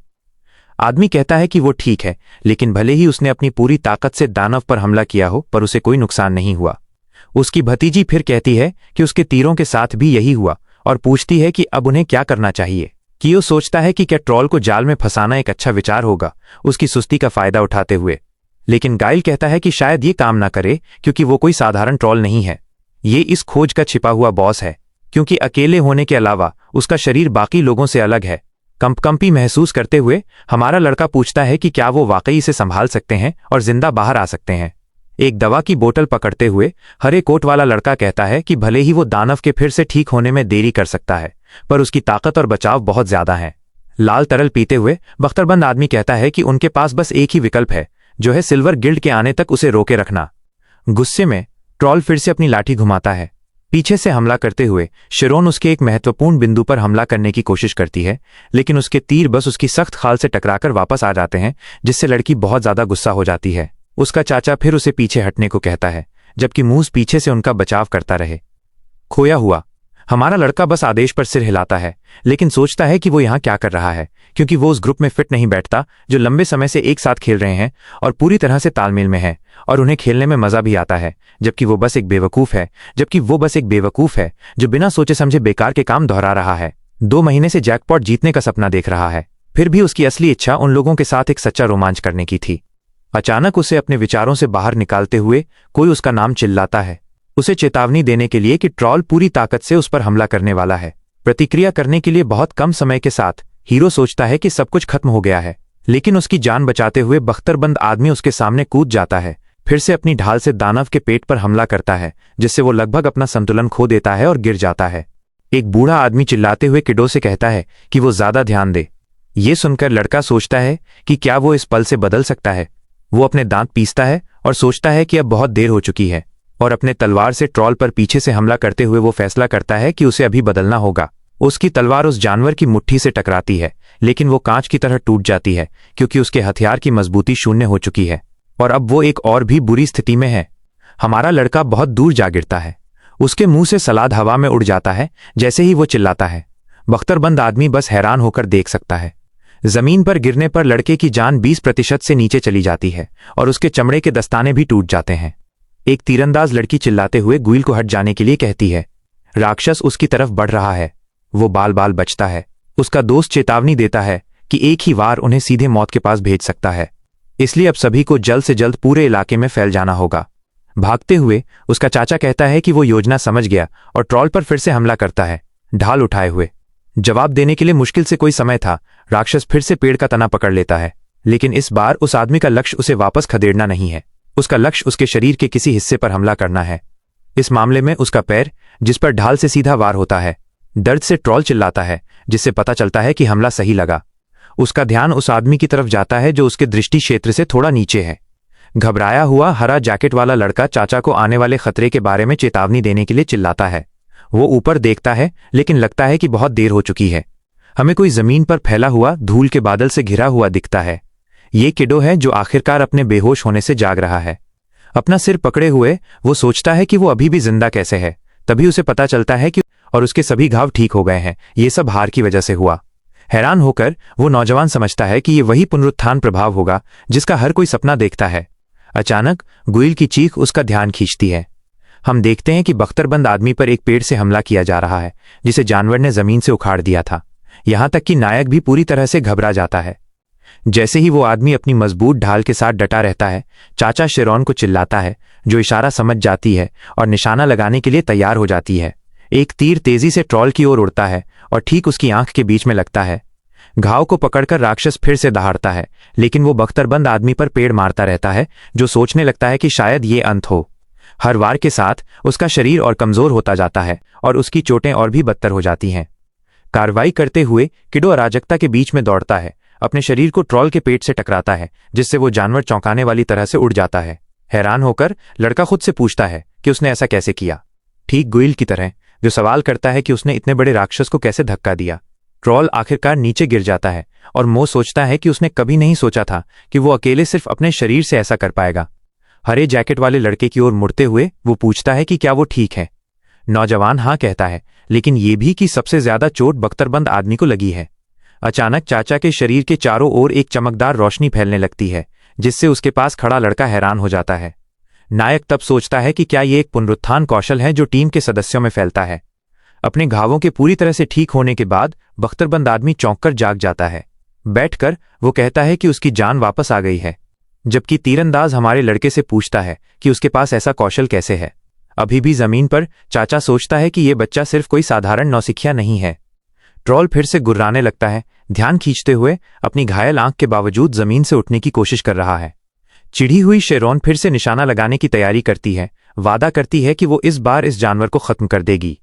आदमी कहता है कि वो ठीक है, लेकिन भले ही उसने अपनी पूरी ताकत से दानव पर हमला किया हो पर उसे कोई नुकसान नहीं हुआ। उसकी भतीजी फिर कहती है कि उसके तीरों के साथ भी यही हुआ और पूछती है कि अब उन्हें क्या करना चाहिए। कियो सोचता है कि क्या ट्रॉल को जाल में फंसाना एक अच्छा विचार होगा, उसकी सुस्ती का फायदा उठाते हुए। लेकिन गाइल कहता है कि शायद ये काम ना करे क्योंकि वो कोई साधारण ट्रॉल नहीं है। ये इस खोज का छिपा हुआ बॉस है, क्योंकि अकेले होने के अलावा उसका शरीर बाकी लोगों से अलग है। कंपकंपी महसूस करते हुए हमारा लड़का पूछता है कि क्या वो वाकई इसे संभाल सकते हैं और जिंदा बाहर आ सकते हैं। एक दवा की बोतल पकड़ते हुए हरे कोट वाला लड़का कहता है कि भले ही वो दानव के फिर से ठीक होने में देरी कर सकता है, पर उसकी ताकत और बचाव बहुत ज्यादा है। लाल तरल पीते हुए बख्तरबंद आदमी कहता है कि उनके पास बस एक ही विकल्प है, जो है सिल्वर गिल्ड के आने तक उसे रोके रखना। गुस्से में ट्रॉल फिर से अपनी लाठी घुमाता है। पीछे से हमला करते हुए शिरोन उसके एक महत्वपूर्ण बिंदु पर हमला करने की कोशिश करती है, लेकिन उसके तीर बस उसकी सख्त खाल से टकराकर वापस आ जाते हैं, जिससे लड़की बहुत ज्यादा गुस्सा हो जाती है। उसका चाचा फिर उसे पीछे हटने को कहता है, जबकि मूस पीछे से उनका बचाव करता रहे। खोया हुआ हमारा लड़का बस आदेश पर सिर हिलाता है, लेकिन सोचता है कि वो यहाँ क्या कर रहा है, क्योंकि वो उस ग्रुप में फिट नहीं बैठता जो लंबे समय से एक साथ खेल रहे हैं और पूरी तरह से तालमेल में है, और उन्हें खेलने में मजा भी आता है, जबकि वो बस एक बेवकूफ है जो बिना सोचे समझे बेकार के काम दोहरा रहा है। 2 महीने से जैकपॉट जीतने का सपना देख रहा है, फिर भी उसकी असली इच्छा उन लोगों के साथ एक सच्चा रोमांच करने की थी। अचानक उसे अपने विचारों से बाहर निकालते हुए कोई उसका नाम चिल्लाता है, उसे चेतावनी देने के लिए कि ट्रॉल पूरी ताकत से उस पर हमला करने वाला है। प्रतिक्रिया करने के लिए बहुत कम समय के साथ हीरो सोचता है कि सब कुछ खत्म हो गया है, लेकिन उसकी जान बचाते हुए बख्तरबंद आदमी उसके सामने कूद जाता है, फिर से अपनी ढाल से दानव के पेट पर हमला करता है, जिससे वो लगभग अपना संतुलन खो देता है और गिर जाता है। एक बूढ़ा आदमी चिल्लाते हुए किडो से कहता है कि वो ज्यादा ध्यान दे। ये सुनकर लड़का सोचता है कि क्या वो इस पल से बदल सकता है। वो अपने दांत पीसता है और सोचता है कि अब बहुत देर हो चुकी है, और अपने तलवार से ट्रॉल पर पीछे से हमला करते हुए वो फैसला करता है कि उसे अभी बदलना होगा। उसकी तलवार उस जानवर की मुट्ठी से टकराती है, लेकिन वो कांच की तरह टूट जाती है, क्योंकि उसके हथियार की मजबूती शून्य हो चुकी है और अब वो एक और भी बुरी स्थिति में है। हमारा लड़का बहुत दूर जा गिरता है, उसके मुंह से सलाद हवा में उड़ जाता है जैसे ही वो चिल्लाता है। बख्तरबंद आदमी बस हैरान होकर देख सकता है। जमीन पर गिरने पर लड़के की जान 20% से नीचे चली जाती है और उसके चमड़े के दस्ताने भी टूट जाते हैं। एक तीरंदाज लड़की चिल्लाते हुए गुइल को हट जाने के लिए कहती है। राक्षस उसकी तरफ बढ़ रहा है, वो बाल बाल बचता है। उसका दोस्त चेतावनी देता है कि एक ही वार उन्हें सीधे मौत के पास भेज सकता है, इसलिए अब सभी को जल्द से जल्द पूरे इलाके में फैल जाना होगा। भागते हुए उसका चाचा कहता है कि वो योजना समझ गया और ट्रॉल पर फिर से हमला करता है, ढाल उठाए हुए। जवाब देने के लिए मुश्किल से कोई समय था। राक्षस फिर से पेड़ का तना पकड़ लेता है, लेकिन इस बार उस आदमी का लक्ष्य उसे वापस खदेड़ना नहीं है। उसका लक्ष्य उसके शरीर के किसी हिस्से पर हमला करना है। इस मामले में उसका पैर, जिस पर ढाल से सीधा वार होता है। दर्द से ट्रॉल चिल्लाता है, जिससे पता चलता है कि हमला सही लगा। उसका ध्यान उस आदमी की तरफ जाता है जो उसके दृष्टि क्षेत्र से थोड़ा नीचे है। घबराया हुआ हरा जैकेट वाला लड़का चाचा को आने वाले खतरे के बारे में चेतावनी देने के लिए चिल्लाता है। वो ऊपर देखता है, लेकिन लगता है कि बहुत देर हो चुकी है। हमें कोई जमीन पर फैला हुआ धूल के बादल से घिरा हुआ दिखता है। ये किडो है जो आखिरकार अपने बेहोश होने से जाग रहा है। अपना सिर पकड़े हुए वो सोचता है कि वो अभी भी जिंदा कैसे है। तभी उसे पता चलता है कि और उसके सभी घाव ठीक हो गए हैं। ये सब हार की वजह से हुआ। हैरान होकर वो नौजवान समझता है कि ये वही पुनरुत्थान प्रभाव होगा जिसका हर कोई सपना देखता है। अचानक गुइल की चीख उसका ध्यान खींचती है। हम देखते हैं कि बख्तरबंद आदमी पर एक पेड़ से हमला किया जा रहा है, जिसे जानवर ने जमीन से उखाड़ दिया था। यहां तक कि नायक भी पूरी तरह से घबरा जाता है। जैसे ही वो आदमी अपनी मजबूत ढाल के साथ डटा रहता है, चाचा शिरोन को चिल्लाता है, जो इशारा समझ जाती है और निशाना लगाने के लिए तैयार हो जाती है। एक तीर तेजी से ट्रॉल की ओर उड़ता है और ठीक उसकी आंख के बीच में लगता है। घाव को पकड़कर राक्षस फिर से दहाड़ता है, लेकिन वो बख्तरबंद आदमी पर पेड़ मारता रहता है, जो सोचने लगता है कि शायद ये अंत हो। हर वार के साथ उसका शरीर और कमजोर होता जाता है और उसकी चोटें और भी बदतर हो जाती हैं। कार्रवाई करते हुए किडो अराजकता के बीच में दौड़ता है, अपने शरीर को ट्रॉल के पेट से टकराता है, जिससे वो जानवर चौंकाने वाली तरह से उड़ जाता है। हैरान होकर लड़का खुद से पूछता है कि उसने ऐसा कैसे किया, ठीक गुइल की तरह जो सवाल करता है कि उसने इतने बड़े राक्षस को कैसे धक्का दिया। ट्रॉल आखिरकार नीचे गिर जाता है और मो सोचता है कि उसने कभी नहीं सोचा था कि वो अकेले सिर्फ अपने शरीर से ऐसा कर पाएगा। हरे जैकेट वाले लड़के की ओर मुड़ते हुए वो पूछता है कि क्या वो ठीक है। नौजवान हाँ कहता है, लेकिन ये भी कि सबसे ज्यादा चोट बख्तरबंद आदमी को लगी है। अचानक चाचा के शरीर के चारों ओर एक चमकदार रोशनी फैलने लगती है, जिससे उसके पास खड़ा लड़का हैरान हो जाता है। नायक तब सोचता है कि क्या ये एक पुनरुत्थान कौशल है जो टीम के सदस्यों में फैलता है। अपने घावों के पूरी तरह से ठीक होने के बाद बख्तरबंद आदमी चौंककर जाग जाता है। बैठकर वो कहता है कि उसकी जान वापस आ गई है, जबकि तीरंदाज हमारे लड़के से पूछता है कि उसके पास ऐसा कौशल कैसे है। अभी भी जमीन पर चाचा सोचता है कि ये बच्चा सिर्फ कोई साधारण नौसिखिया नहीं है। ट्रॉल फिर से गुर्राने लगता है, ध्यान खींचते हुए अपनी घायल आंख के बावजूद जमीन से उठने की कोशिश कर रहा है। चिढ़ी हुई शेरोन फिर से निशाना लगाने की तैयारी करती है, वादा करती है कि वो इस बार इस जानवर को खत्म कर देगी।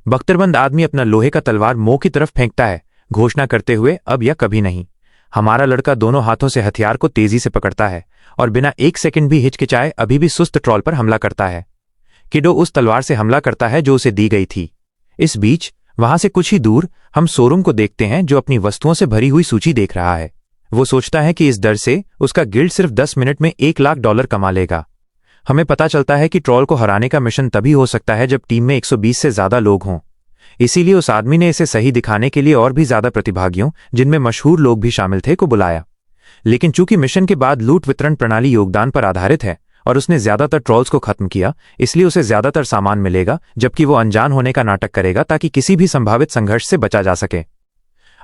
बख्तरबंद आदमी अपना लोहे का तलवार मो की तरफ फेंकता है, घोषणा करते हुए अब या कभी नहीं। हमारा लड़का दोनों हाथों से हथियार को तेजी से पकड़ता है और बिना एक सेकंड भी हिचकिचाए अभी भी सुस्त ट्रॉल पर हमला करता है। किडो उस तलवार से हमला करता है जो उसे दी गई थी। इस बीच वहां से कुछ ही दूर हम सोरुम को देखते हैं जो अपनी वस्तुओं से भरी हुई सूची देख रहा है। वो सोचता है कि इस डर से उसका गिल्ड सिर्फ 10 मिनट में $1,00,000 कमा लेगा। हमें पता चलता है कि ट्रॉल को हराने का मिशन तभी हो सकता है जब टीम में 120 से ज्यादा लोग हों। इसीलिए उस आदमी ने इसे सही दिखाने के लिए और भी ज्यादा प्रतिभागियों, जिनमें मशहूर लोग भी शामिल थे, को बुलाया। लेकिन चूंकि मिशन के बाद लूट वितरण प्रणाली योगदान पर आधारित है और उसने ज्यादातर ट्रॉल्स को खत्म किया, इसलिए उसे ज्यादातर सामान मिलेगा, जबकि वो अनजान होने का नाटक करेगा ताकि किसी भी संभावित संघर्ष से बचा जा सके।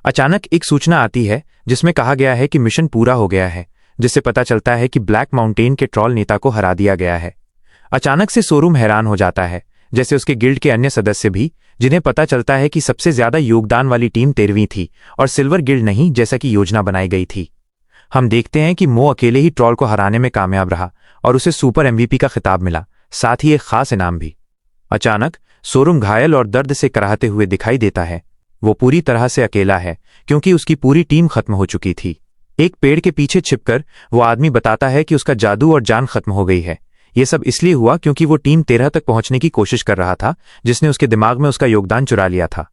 अचानक एक सूचना आती है जिसमें कहा गया है कि मिशन पूरा हो गया है, जिससे पता चलता है कि ब्लैक माउंटेन के ट्रॉल नेता को हरा दिया गया है। अचानक से सोरुम हैरान हो जाता है, जैसे उसके गिल्ड के अन्य सदस्य भी, जिन्हें पता चलता है कि सबसे ज्यादा योगदान वाली टीम 13वीं थी और सिल्वर गिल्ड नहीं, जैसा कि योजना बनाई गई थी। हम देखते हैं कि मो अकेले ही ट्रॉल को हराने में कामयाब रहा और उसे सुपर MVP का खिताब मिला, साथ ही एक खास इनाम भी। अचानक सोरुम घायल और दर्द से कराहते हुए दिखाई देता है। वो पूरी तरह से अकेला है क्योंकि उसकी पूरी टीम खत्म हो चुकी थी। एक पेड़ के पीछे छिपकर वो आदमी बताता है कि उसका जादू और जान खत्म हो गई है। ये सब इसलिए हुआ क्योंकि वो टीम 13 तक पहुंचने की कोशिश कर रहा था, जिसने उसके दिमाग में उसका योगदान चुरा लिया था।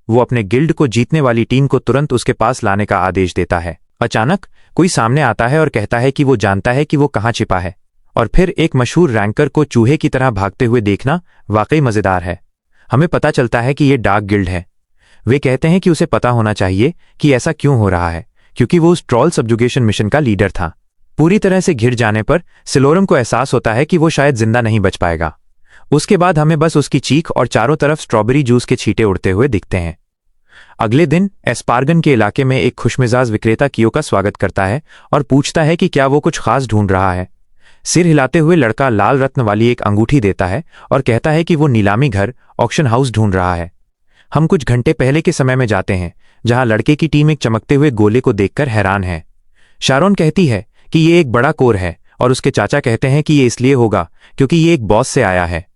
वो अपने गिल्ड को जीतने वाली टीम को तुरंत उसके पास लाने का आदेश देता है। अचानक कोई सामने आता है और कहता है कि वो जानता है कि वो कहाँ छिपा है, और फिर एक मशहूर रैंकर को चूहे की तरह भागते हुए देखना वाकई मजेदार है। हमें पता चलता है कि ये डार्क गिल्ड है। वे कहते हैं कि उसे पता होना चाहिए कि ऐसा क्यों हो रहा है, क्योंकि वो उस ट्रॉल सब्जुगेशन मिशन का लीडर था। पूरी तरह से घिर जाने पर सिलोरम को एहसास होता है कि वो शायद जिंदा नहीं बच पाएगा। उसके बाद हमें बस उसकी चीख और चारों तरफ स्ट्रॉबेरी जूस के छींटे उड़ते हुए दिखते हैं। अगले दिन एस्पार्गन के इलाके में एक खुशमिजाज विक्रेता कियो का स्वागत करता है और पूछता है कि क्या वो कुछ खास ढूंढ रहा है। सिर हिलाते हुए लड़का लाल रत्न वाली एक अंगूठी देता है और कहता है कि वो नीलामी घर ऑक्शन हाउस ढूंढ रहा है। हम कुछ घंटे पहले के समय में जाते हैं, जहां लड़के की टीम एक चमकते हुए गोले को देखकर हैरान है। शारोन कहती है कि ये एक बड़ा कोर है और उसके चाचा कहते हैं कि ये इसलिए होगा क्योंकि ये एक बॉस से आया है।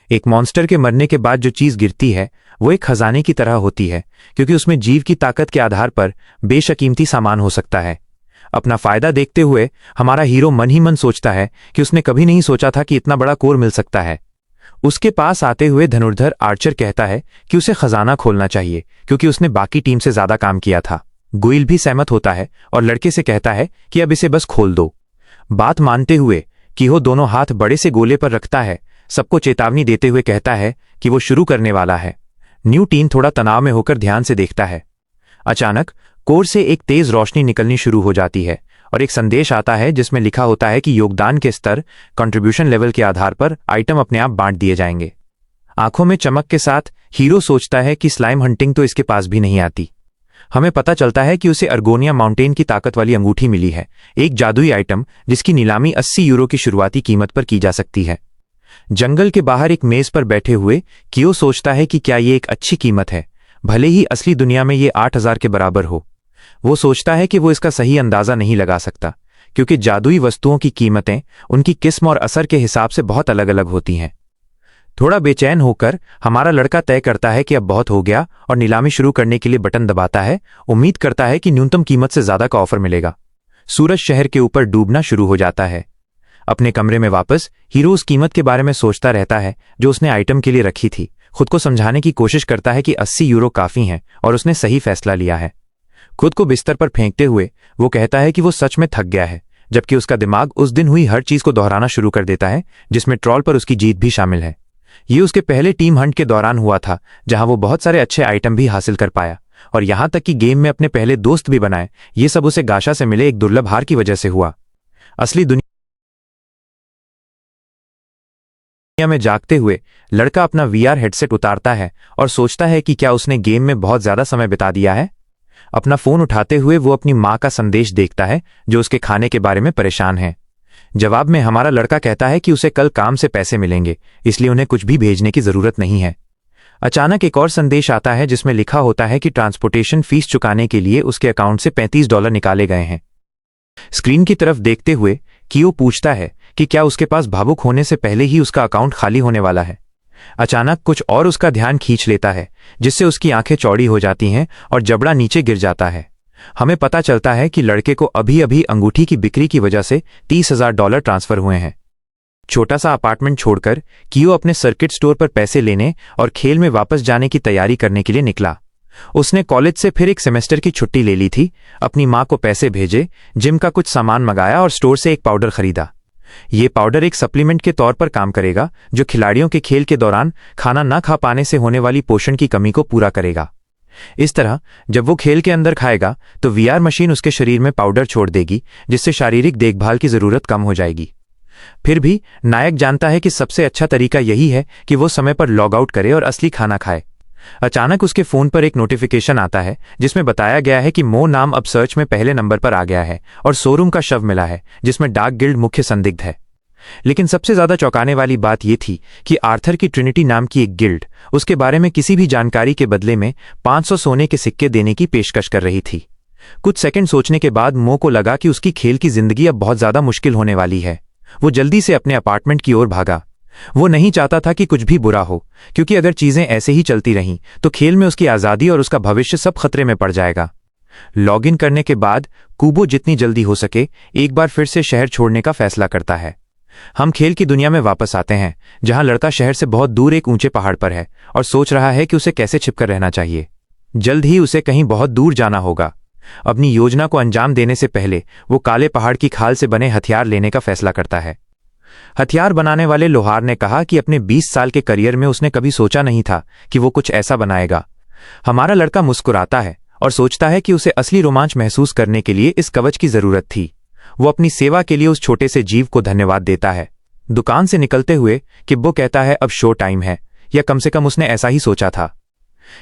एक मॉन्स्टर के मरने के बाद जो चीज गिरती है वो एक खजाने की तरह होती है, क्योंकि उसमें जीव की ताकत के आधार पर बेशकीमती सामान हो सकता है। अपना फायदा देखते हुए हमारा हीरो मन ही मन सोचता है कि उसने कभी नहीं सोचा था कि इतना बड़ा कोर मिल सकता है। उसके पास आते हुए धनुर्धर आर्चर कहता है कि उसे खजाना खोलना चाहिए क्योंकि उसने बाकी टीम से ज्यादा काम किया था। गुइल भी सहमत होता है और लड़के से कहता है कि अब इसे बस खोल दो। बात मानते हुए किहो दोनों हाथ बड़े से गोले पर रखता है, सबको चेतावनी देते हुए कहता है कि वो शुरू करने वाला है। न्यू टीन थोड़ा तनाव में होकर ध्यान से देखता है। अचानक कोर से एक तेज रोशनी निकलनी शुरू हो जाती है और एक संदेश आता है जिसमें लिखा होता है कि योगदान के स्तर कंट्रीब्यूशन लेवल के आधार पर आइटम अपने आप बांट दिए जाएंगे। आंखों में चमक के साथ हीरो सोचता है कि स्लाइम हंटिंग तो इसके पास भी नहीं आती। हमें पता चलता है कि उसे अर्गोनिया माउंटेन की ताकत वाली अंगूठी मिली है, एक जादुई आइटम जिसकी नीलामी 80 यूरो की शुरुआती कीमत पर की जा सकती है। जंगल के बाहर एक मेज पर बैठे हुए कियो सोचता है कि क्या ये एक अच्छी कीमत है, भले ही असली दुनिया में ये 8000 के बराबर हो। वो सोचता है कि वो इसका सही अंदाजा नहीं लगा सकता, क्योंकि जादुई वस्तुओं की कीमतें उनकी किस्म और असर के हिसाब से बहुत अलग अलग होती हैं। थोड़ा बेचैन होकर हमारा लड़का तय करता है कि अब बहुत हो गया और नीलामी शुरू करने के लिए बटन दबाता है, उम्मीद करता है कि न्यूनतम कीमत से ज्यादा का ऑफर मिलेगा। सूरज शहर के ऊपर डूबना शुरू हो जाता है। अपने कमरे में वापस हीरो उस कीमत के बारे में सोचता रहता है जो उसने आइटम के लिए रखी थी। खुद को समझाने की कोशिश करता है कि 80 यूरो काफी हैं और उसने सही फैसला लिया है। खुद को बिस्तर पर फेंकते हुए वो कहता है कि वो सच में थक गया है, जबकि उसका दिमाग उस दिन हुई हर चीज को दोहराना शुरू कर देता है, जिसमें ट्रॉल पर उसकी जीत भी शामिल है। ये उसके पहले टीम हंट के दौरान हुआ था, जहां वो बहुत सारे अच्छे आइटम भी हासिल कर पाया और यहां तक कि गेम में अपने पहले दोस्त भी बनाए। ये सब उसे गाशा से मिले एक दुर्लभ हार की वजह से हुआ। असली दुनिया में जागते हुए लड़का अपना वीआर हेडसेट उतारता है और सोचता है कि क्या उसने गेम में बहुत ज्यादा समय बिता दिया है। अपना फोन उठाते हुए वो अपनी मां का संदेश देखता है जो उसके खाने के बारे में परेशान है। जवाब में हमारा लड़का कहता है कि उसे कल काम से पैसे मिलेंगे, इसलिए उन्हें कुछ भी भेजने की जरूरत नहीं है। अचानक एक और संदेश आता है जिसमें लिखा होता है कि ट्रांसपोर्टेशन फीस चुकाने के लिए उसके अकाउंट से $35 निकाले गए हैं। स्क्रीन की तरफ देखते हुए कियो पूछता है कि क्या उसके पास भावुक होने से पहले ही उसका अकाउंट खाली होने वाला है। अचानक कुछ और उसका ध्यान खींच लेता है, जिससे उसकी आंखें चौड़ी हो जाती हैं और जबड़ा नीचे गिर जाता है। हमें पता चलता है कि लड़के को अभी अभी अंगूठी की बिक्री की वजह से $30,000 ट्रांसफर हुए हैं। छोटा सा अपार्टमेंट छोड़कर कियो अपने सर्किट स्टोर पर पैसे लेने और खेल में वापस जाने की तैयारी करने के लिए निकला। उसने कॉलेज से फिर एक सेमेस्टर की छुट्टी ले ली थी, अपनी मां को पैसे भेजे, जिम का कुछ सामान मंगाया और स्टोर से एक पाउडर खरीदा। ये पाउडर एक सप्लीमेंट के तौर पर काम करेगा जो खिलाड़ियों के खेल के दौरान खाना न खा पाने से होने वाली पोषण की कमी को पूरा करेगा। इस तरह जब वो खेल के अंदर खाएगा तो वीआर मशीन उसके शरीर में पाउडर छोड़ देगी, जिससे शारीरिक देखभाल की जरूरत कम हो जाएगी। फिर भी नायक जानता है कि सबसे अच्छा तरीका यही है कि वो समय पर लॉग आउट करे और असली खाना खाए। अचानक उसके फोन पर एक नोटिफिकेशन आता है जिसमें बताया गया है कि मो नाम अब सर्च में पहले नंबर पर आ गया है और शोरूम का शव मिला है जिसमें डार्क गिल्ड मुख्य संदिग्ध है। लेकिन सबसे ज्यादा चौंकाने वाली बात यह थी कि आर्थर की ट्रिनिटी नाम की एक गिल्ड उसके बारे में किसी भी जानकारी के बदले में 500 सोने के सिक्के देने की पेशकश कर रही थी। कुछ सेकंड सोचने के बाद मो को लगा कि उसकी खेल की जिंदगी अब बहुत ज्यादा मुश्किल होने वाली है। वो जल्दी से अपने अपार्टमेंट की ओर भागा। वो नहीं चाहता था कि कुछ भी बुरा हो, क्योंकि अगर चीजें ऐसे ही चलती रहीं तो खेल में उसकी आजादी और उसका भविष्य सब खतरे में पड़ जाएगा। लॉगिन करने के बाद कूबो जितनी जल्दी हो सके एक बार फिर से शहर छोड़ने का फैसला करता है। हम खेल की दुनिया में वापस आते हैं, जहां लड़का शहर से बहुत दूर एक ऊंचे पहाड़ पर है और सोच रहा है कि उसे कैसे छिपकर रहना चाहिए। जल्द ही उसे कहीं बहुत दूर जाना होगा। अपनी योजना को अंजाम देने से पहले वो काले पहाड़ की खाल से बने हथियार लेने का फैसला करता है। हथियार बनाने वाले लोहार ने कहा कि अपने 20 साल के करियर में उसने कभी सोचा नहीं था कि वो कुछ ऐसा बनाएगा। हमारा लड़का मुस्कुराता है और सोचता है कि उसे असली रोमांच महसूस करने के लिए इस कवच की जरूरत थी। वो अपनी सेवा के लिए उस छोटे से जीव को धन्यवाद देता है। दुकान से निकलते हुए किब्बो कहता है अब शो टाइम है, या कम से कम उसने ऐसा ही सोचा था।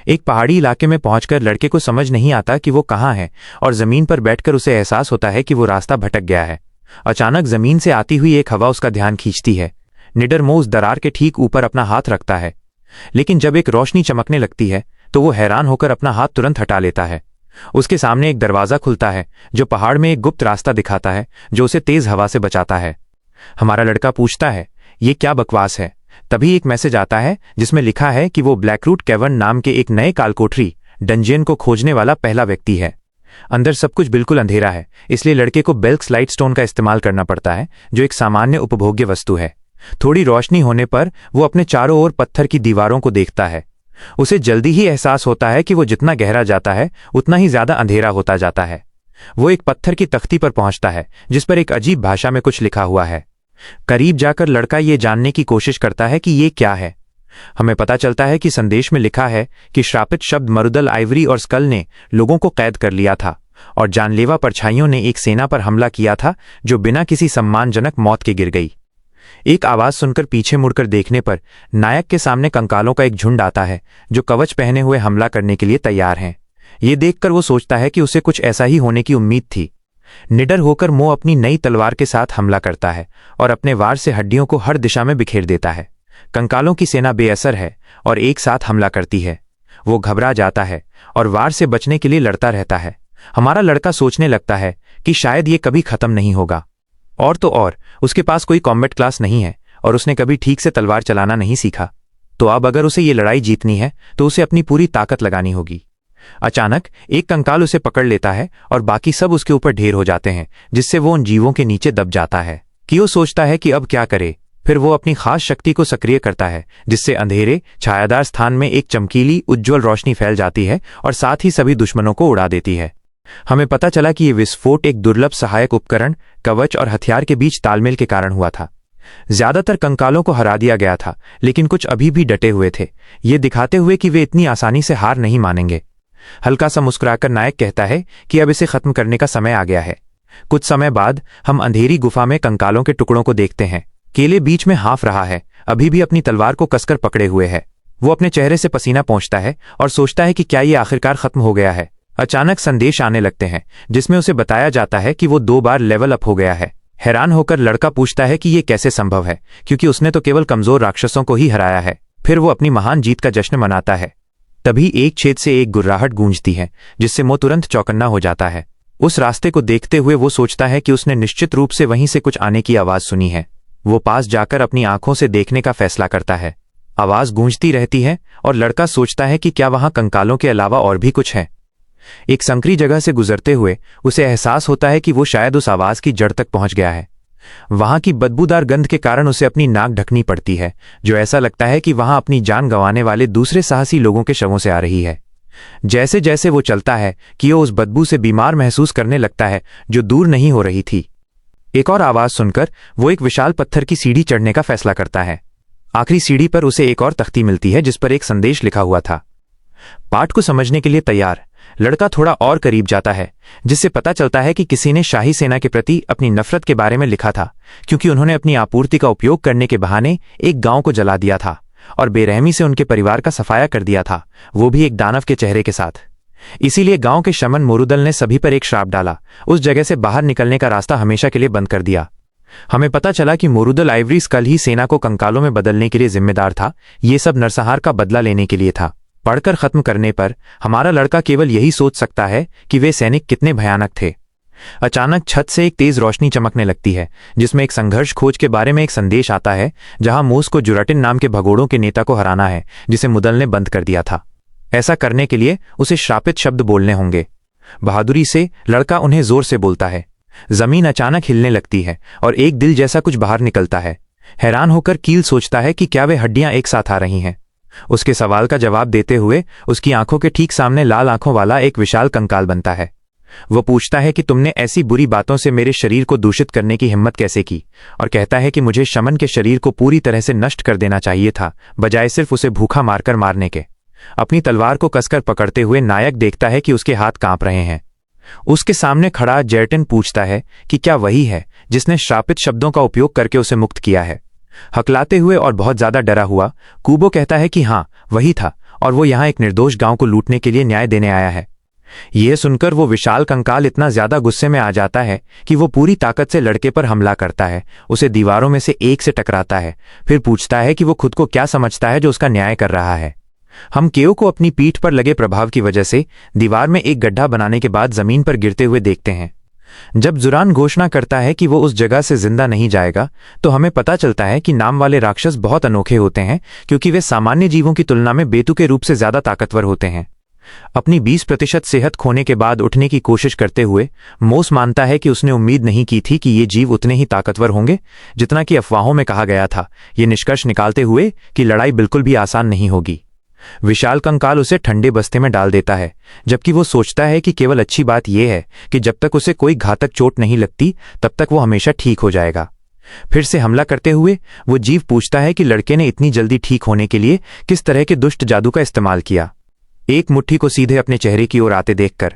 एक पहाड़ी इलाके में पहुंचकर लड़के को समझ नहीं आता कि वो कहाँ है और जमीन पर बैठकर उसे एहसास होता है कि वो रास्ता भटक गया है। अचानक जमीन से आती हुई एक हवा उसका ध्यान खींचती है। निडरमो उस दरार के ठीक ऊपर अपना हाथ रखता है, लेकिन जब एक रोशनी चमकने लगती है तो वो हैरान होकर अपना हाथ तुरंत हटा लेता है। उसके सामने एक दरवाजा खुलता है जो पहाड़ में एक गुप्त रास्ता दिखाता है जो उसे तेज हवा से बचाता है। हमारा लड़का पूछता है ये क्या बकवास है। तभी एक मैसेज आता है जिसमें लिखा है कि वो ब्लैकरूट कैवर्न नाम के एक नए कालकोठरी डंजियन को खोजने वाला पहला व्यक्ति है। अंदर सब कुछ बिल्कुल अंधेरा है, इसलिए लड़के को बेल्क्स लाइट स्टोन का इस्तेमाल करना पड़ता है जो एक सामान्य उपभोग्य वस्तु है। थोड़ी रोशनी होने पर वो अपने चारों ओर पत्थर की दीवारों को देखता है। उसे जल्दी ही एहसास होता है कि वो जितना गहरा जाता है उतना ही ज्यादा अंधेरा होता जाता है। वो एक पत्थर की तख्ती पर पहुंचता है जिस पर एक अजीब भाषा में कुछ लिखा हुआ है। करीब जाकर लड़का ये जानने की कोशिश करता है कि ये क्या है। हमें पता चलता है कि संदेश में लिखा है कि श्रापित शब्द मरुदल आइवरी और स्कल ने लोगों को कैद कर लिया था और जानलेवा परछाइयों ने एक सेना पर हमला किया था जो बिना किसी सम्मानजनक मौत के गिर गई। एक आवाज सुनकर पीछे मुड़कर देखने पर नायक के सामने कंकालों का एक झुंड आता है जो कवच पहने हुए हमला करने के लिए तैयार हैं। ये देखकर वो सोचता है कि उसे कुछ ऐसा ही होने की उम्मीद थी। निडर होकर मो अपनी नई तलवार के साथ हमला करता है और अपने वार से हड्डियों को हर दिशा में बिखेर देता है। कंकालों की सेना बेअसर है और एक साथ हमला करती है। वो घबरा जाता है और वार से बचने के लिए लड़ता रहता है। हमारा लड़का सोचने लगता है कि शायद ये कभी खत्म नहीं होगा। और तो और उसके पास कोई कॉम्बैट क्लास नहीं है और उसने कभी ठीक से तलवार चलाना नहीं सीखा। तो अब अगर उसे ये लड़ाई जीतनी है तो उसे अपनी पूरी ताकत लगानी होगी। अचानक एक कंकाल उसे पकड़ लेता है और बाकी सब उसके ऊपर ढेर हो जाते हैं, जिससे वो उन जीवों के नीचे दब जाता है। कियो सोचता है कि अब क्या करे। फिर वो अपनी खास शक्ति को सक्रिय करता है, जिससे अंधेरे छायादार स्थान में एक चमकीली उज्ज्वल रोशनी फैल जाती है और साथ ही सभी दुश्मनों को उड़ा देती है। हमें पता चला कि ये विस्फोट एक दुर्लभ सहायक उपकरण, कवच और हथियार के बीच तालमेल के कारण हुआ था। ज्यादातर कंकालों को हरा दिया गया था, लेकिन कुछ अभी भी डटे हुए थे, ये दिखाते हुए कि वे इतनी आसानी से हार नहीं मानेंगे। हल्का सा मुस्कुराकर नायक कहता है कि अब इसे खत्म करने का समय आ गया है। कुछ समय बाद हम अंधेरी गुफा में कंकालों के टुकड़ों को देखते हैं। केले बीच में हाँफ रहा है, अभी भी अपनी तलवार को कसकर पकड़े हुए है। वो अपने चेहरे से पसीना पोंछता है और सोचता है कि क्या ये आखिरकार खत्म हो गया है। अचानक संदेश आने लगते हैं, जिसमें उसे बताया जाता है कि वो 2 बार लेवल अप हो गया है। हैरान होकर लड़का पूछता है कि ये कैसे संभव है, क्योंकि उसने तो केवल कमजोर राक्षसों को ही हराया है। फिर वो अपनी महान जीत का जश्न मनाता है। तभी एक छेद से एक गुर्राहट गूंजती है, जिससे वो तुरंत चौकन्ना हो जाता है। उस रास्ते को देखते हुए वो सोचता है कि उसने निश्चित रूप से वहीं से कुछ आने की आवाज सुनी है। वो पास जाकर अपनी आंखों से देखने का फैसला करता है। आवाज गूंजती रहती है और लड़का सोचता है कि क्या वहां कंकालों के अलावा और भी कुछ है। एक संकरी जगह से गुजरते हुए उसे एहसास होता है कि वो शायद उस आवाज की जड़ तक पहुंच गया है। वहां की बदबूदार गंध के कारण उसे अपनी नाक ढकनी पड़ती है, जो ऐसा लगता है कि वहां अपनी जान गंवाने वाले दूसरे साहसी लोगों के शवों से आ रही है। जैसे जैसे वो चलता है कि वो उस बदबू से बीमार महसूस करने लगता है, जो दूर नहीं हो रही थी। एक और आवाज सुनकर वो एक विशाल पत्थर की सीढ़ी चढ़ने का फैसला करता है। आखिरी सीढ़ी पर उसे एक और तख्ती मिलती है, जिस पर एक संदेश लिखा हुआ था। पाठ को समझने के लिए तैयार। लड़का थोड़ा और करीब जाता है, जिससे पता चलता है कि किसी ने शाही सेना के प्रति अपनी नफरत के बारे में लिखा था, क्योंकि उन्होंने अपनी आपूर्ति का उपयोग करने के बहाने एक गांव को जला दिया था और बेरहमी से उनके परिवार का सफाया कर दिया था, वो भी एक दानव के चेहरे के साथ। इसीलिए गांव के शमन मोरुदल ने सभी पर एक श्राप डाला, उस जगह से बाहर निकलने का रास्ता हमेशा के लिए बंद कर दिया। हमें पता चला कि मोरुदल आइवरी स्कल ही सेना को कंकालों में बदलने के लिए जिम्मेदार था। ये सब नरसंहार का बदला लेने के लिए था। पढ़कर खत्म करने पर हमारा लड़का केवल यही सोच सकता है कि वे सैनिक कितने भयानक थे। अचानक छत से एक तेज रोशनी चमकने लगती है, जिसमें एक संघर्ष खोज के बारे में एक संदेश आता है, जहां मूस को जुराटिन नाम के भगोड़ों के नेता को हराना है, जिसे मुदल ने बंद कर दिया था। ऐसा करने के लिए उसे श्रापित शब्द बोलने होंगे। बहादुरी से लड़का उन्हें जोर से बोलता है। जमीन अचानक हिलने लगती है और एक दिल जैसा कुछ बाहर निकलता है। हैरान होकर कील सोचता है कि क्या वे हड्डियां एक साथ आ रही हैं। उसके सवाल का जवाब देते हुए उसकी आंखों के ठीक सामने लाल आंखों वाला एक विशाल कंकाल बनता है। वो पूछता है कि तुमने ऐसी बुरी बातों से मेरे शरीर को दूषित करने की हिम्मत कैसे की, और कहता है कि मुझे शमन के शरीर को पूरी तरह से नष्ट कर देना चाहिए था, बजाय सिर्फ उसे भूखा मारकर मारने के। अपनी तलवार को कसकर पकड़ते हुए नायक देखता है कि उसके हाथ कांप रहे हैं। उसके सामने खड़ा जेर्टिन पूछता है कि क्या वही है जिसने श्रापित शब्दों का उपयोग करके उसे मुक्त किया है। हकलाते हुए और बहुत ज्यादा डरा हुआ कूबो कहता है कि हाँ, वही था, और वो यहाँ एक निर्दोष गांव को लूटने के लिए न्याय देने आया है। यह सुनकर वो विशाल कंकाल इतना ज्यादा गुस्से में आ जाता है कि वो पूरी ताकत से लड़के पर हमला करता है, उसे दीवारों में से एक से टकराता है, फिर पूछता है कि वो खुद को क्या समझता है जो उसका न्याय कर रहा है। हम केओ को अपनी पीठ पर लगे प्रभाव की वजह से दीवार में एक गड्ढा बनाने के बाद जमीन पर गिरते हुए देखते हैं। जब जुरान घोषणा करता है कि वो उस जगह से जिंदा नहीं जाएगा, तो हमें पता चलता है कि नाम वाले राक्षस बहुत अनोखे होते हैं, क्योंकि वे सामान्य जीवों की तुलना में बेतुके रूप से ज्यादा ताकतवर होते हैं। अपनी 20% सेहत खोने के बाद उठने की कोशिश करते हुए मोस मानता है कि उसने उम्मीद नहीं की थी कि ये जीव उतने ही ताकतवर होंगे जितना कि अफवाहों में कहा गया था, ये निष्कर्ष निकालते हुए कि लड़ाई बिल्कुल भी आसान नहीं होगी। विशाल कंकाल उसे ठंडे बस्ते में डाल देता है, जबकि वो सोचता है कि केवल अच्छी बात यह है कि जब तक उसे कोई घातक चोट नहीं लगती तब तक वो हमेशा ठीक हो जाएगा। फिर से हमला करते हुए वो जीव पूछता है कि लड़के ने इतनी जल्दी ठीक होने के लिए किस तरह के दुष्ट जादू का इस्तेमाल किया। एक मुट्ठी को सीधे अपने चेहरे की ओर आते देखकर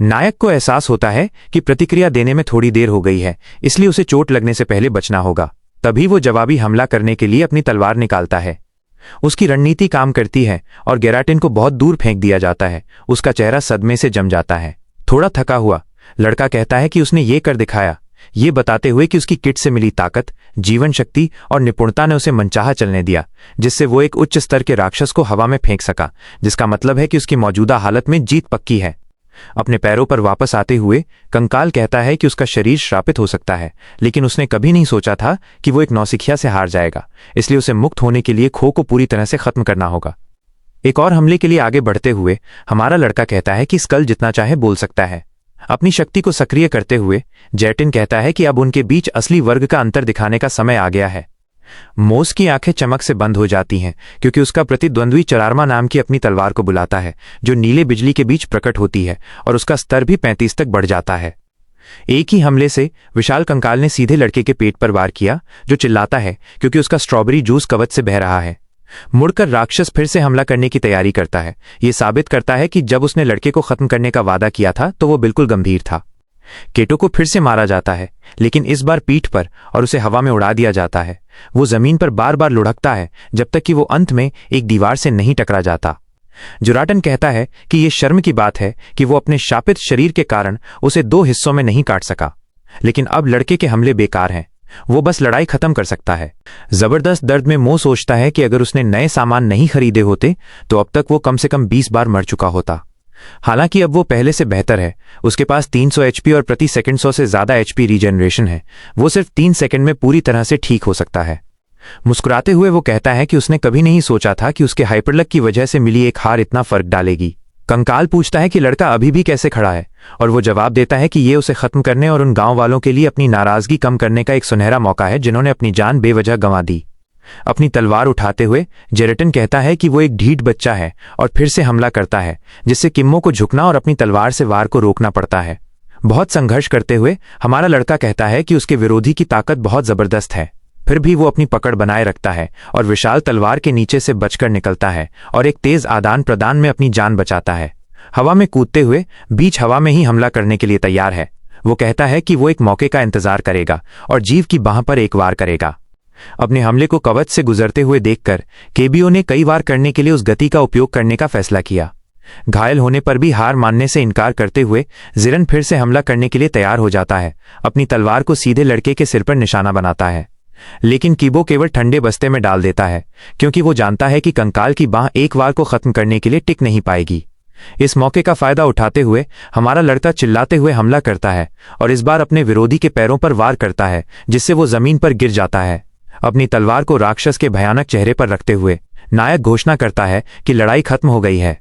नायक को एहसास होता है कि प्रतिक्रिया देने में थोड़ी देर हो गई है, इसलिए उसे चोट लगने से पहले बचना होगा। तभी वो जवाबी हमला करने के लिए अपनी तलवार निकालता है। उसकी रणनीति काम करती है और गेराटिन को बहुत दूर फेंक दिया जाता है। उसका चेहरा सदमे से जम जाता है। थोड़ा थका हुआ लड़का कहता है कि उसने ये कर दिखाया, ये बताते हुए कि उसकी किट से मिली ताकत, जीवन शक्ति और निपुणता ने उसे मनचाहा चलने दिया, जिससे वो एक उच्च स्तर के राक्षस को हवा में फेंक सका, जिसका मतलब है कि उसकी मौजूदा हालत में जीत पक्की है। अपने पैरों पर वापस आते हुए कंकाल कहता है कि उसका शरीर श्रापित हो सकता है, लेकिन उसने कभी नहीं सोचा था कि वो एक नौसिखिया से हार जाएगा, इसलिए उसे मुक्त होने के लिए खो को पूरी तरह से खत्म करना होगा। एक और हमले के लिए आगे बढ़ते हुए हमारा लड़का कहता है कि स्कल जितना चाहे बोल सकता है। अपनी शक्ति को सक्रिय करते हुए जेटिन कहता है कि अब उनके बीच असली वर्ग का अंतर दिखाने का समय आ गया है। मोस की आंखें चमक से बंद हो जाती हैं क्योंकि उसका प्रतिद्वंद्वी चरारमा नाम की अपनी तलवार को बुलाता है जो नीले बिजली के बीच प्रकट होती है और उसका स्तर भी 35 तक बढ़ जाता है। एक ही हमले से विशाल कंकाल ने सीधे लड़के के पेट पर वार किया जो चिल्लाता है क्योंकि उसका स्ट्रॉबेरी जूस कवच से बह रहा है। मुड़कर राक्षस फिर से हमला करने की तैयारी करता है। यह साबित करता है कि जब उसने लड़के को खत्म करने का वादा किया था तो वो बिल्कुल गंभीर था। केटो को फिर से मारा जाता है लेकिन इस बार पीठ पर और उसे हवा में उड़ा दिया जाता है। वो जमीन पर बार बार लुढ़कता है जब तक कि वो अंत में एक दीवार से नहीं टकरा जाता। जुराटन कहता है कि यह शर्म की बात है कि वो अपने शापित शरीर के कारण उसे 2 हिस्सों में नहीं काट सका, लेकिन अब लड़के के हमले बेकार हैं। वो बस लड़ाई खत्म कर सकता है। जबरदस्त दर्द में मो सोचता है कि अगर उसने नए सामान नहीं खरीदे होते तो अब तक वो कम से कम 20 बार मर चुका होता। हालांकि अब वो पहले से बेहतर है। उसके पास 300 एचपी और प्रति सेकंड 100 से ज्यादा एचपी रीजनरेशन है। वो सिर्फ 3 सेकंड में पूरी तरह से ठीक हो सकता है। मुस्कुराते हुए वो कहता है कि उसने कभी नहीं सोचा था कि उसके हाइपरलक की वजह से मिली एक हार इतना फर्क डालेगी। कंकाल पूछता है कि लड़का अभी भी कैसे खड़ा है और वो जवाब देता है कि ये उसे खत्म करने और उन गांव वालों के लिए अपनी नाराजगी कम करने का एक सुनहरा मौका है जिन्होंने अपनी जान बेवजह गंवा दी। अपनी तलवार उठाते हुए जेरेटन कहता है कि वो एक ढीठ बच्चा है और फिर से हमला करता है जिससे किम्मो को झुकना और अपनी तलवार से वार को रोकना पड़ता है। बहुत संघर्ष करते हुए हमारा लड़का कहता है कि उसके विरोधी की ताकत बहुत जबरदस्त है। फिर भी वो अपनी पकड़ बनाए रखता है और विशाल तलवार के नीचे से बचकर निकलता है और एक तेज आदान प्रदान में अपनी जान बचाता है। हवा में कूदते हुए बीच हवा में ही हमला करने के लिए तैयार है। वो कहता है कि वो एक मौके का इंतजार करेगा और जीव की बाह पर एक वार करेगा। अपने हमले को कवच से गुजरते हुए देखकर केबीओ ने कई बार करने के लिए उस गति का उपयोग करने का फैसला किया। घायल होने पर भी हार मानने से इनकार करते हुए जिरन फिर से हमला करने के लिए तैयार हो जाता है। अपनी तलवार को सीधे लड़के के सिर पर निशाना बनाता है, लेकिन कीबो केवल ठंडे बस्ते में डाल देता है क्योंकि वो जानता है कि कंकाल की बाह एक वार को खत्म करने के लिए टिक नहीं पाएगी। इस मौके का फायदा उठाते हुए हमारा लड़का चिल्लाते हुए हमला करता है और इस बार अपने विरोधी के पैरों पर वार करता है जिससे वो जमीन पर गिर जाता है। अपनी तलवार को राक्षस के भयानक चेहरे पर रखते हुए नायक घोषणा करता है कि लड़ाई खत्म हो गई है।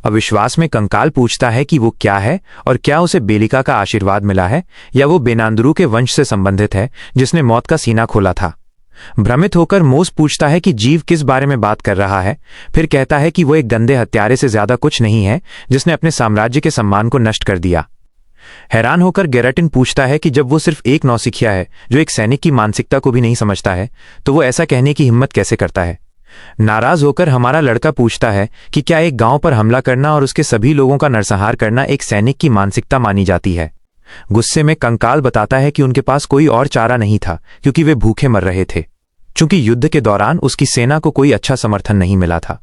अविश्वास में कंकाल पूछता है कि वो क्या है और क्या उसे बेलिका का आशीर्वाद मिला है या वो बेनांदरू के वंश से संबंधित है जिसने मौत का सीना खोला था। भ्रमित होकर मोस पूछता है कि जीव किस बारे में बात कर रहा है, फिर कहता है कि वो एक गंदे हत्यारे से ज्यादा कुछ नहीं है जिसने अपने साम्राज्य के सम्मान को नष्ट कर दिया। हैरान होकर गेराटिन पूछता है कि जब वो सिर्फ एक नौसिखिया है जो एक सैनिक की मानसिकता को भी नहीं समझता है तो वो ऐसा कहने की हिम्मत कैसे करता है। नाराज होकर हमारा लड़का पूछता है कि क्या एक गांव पर हमला करना और उसके सभी लोगों का नरसंहार करना एक सैनिक की मानसिकता मानी जाती है। गुस्से में कंकाल बताता है कि उनके पास कोई और चारा नहीं था क्योंकि वे भूखे मर रहे थे। चूंकि युद्ध के दौरान उसकी सेना को कोई अच्छा समर्थन नहीं मिला था,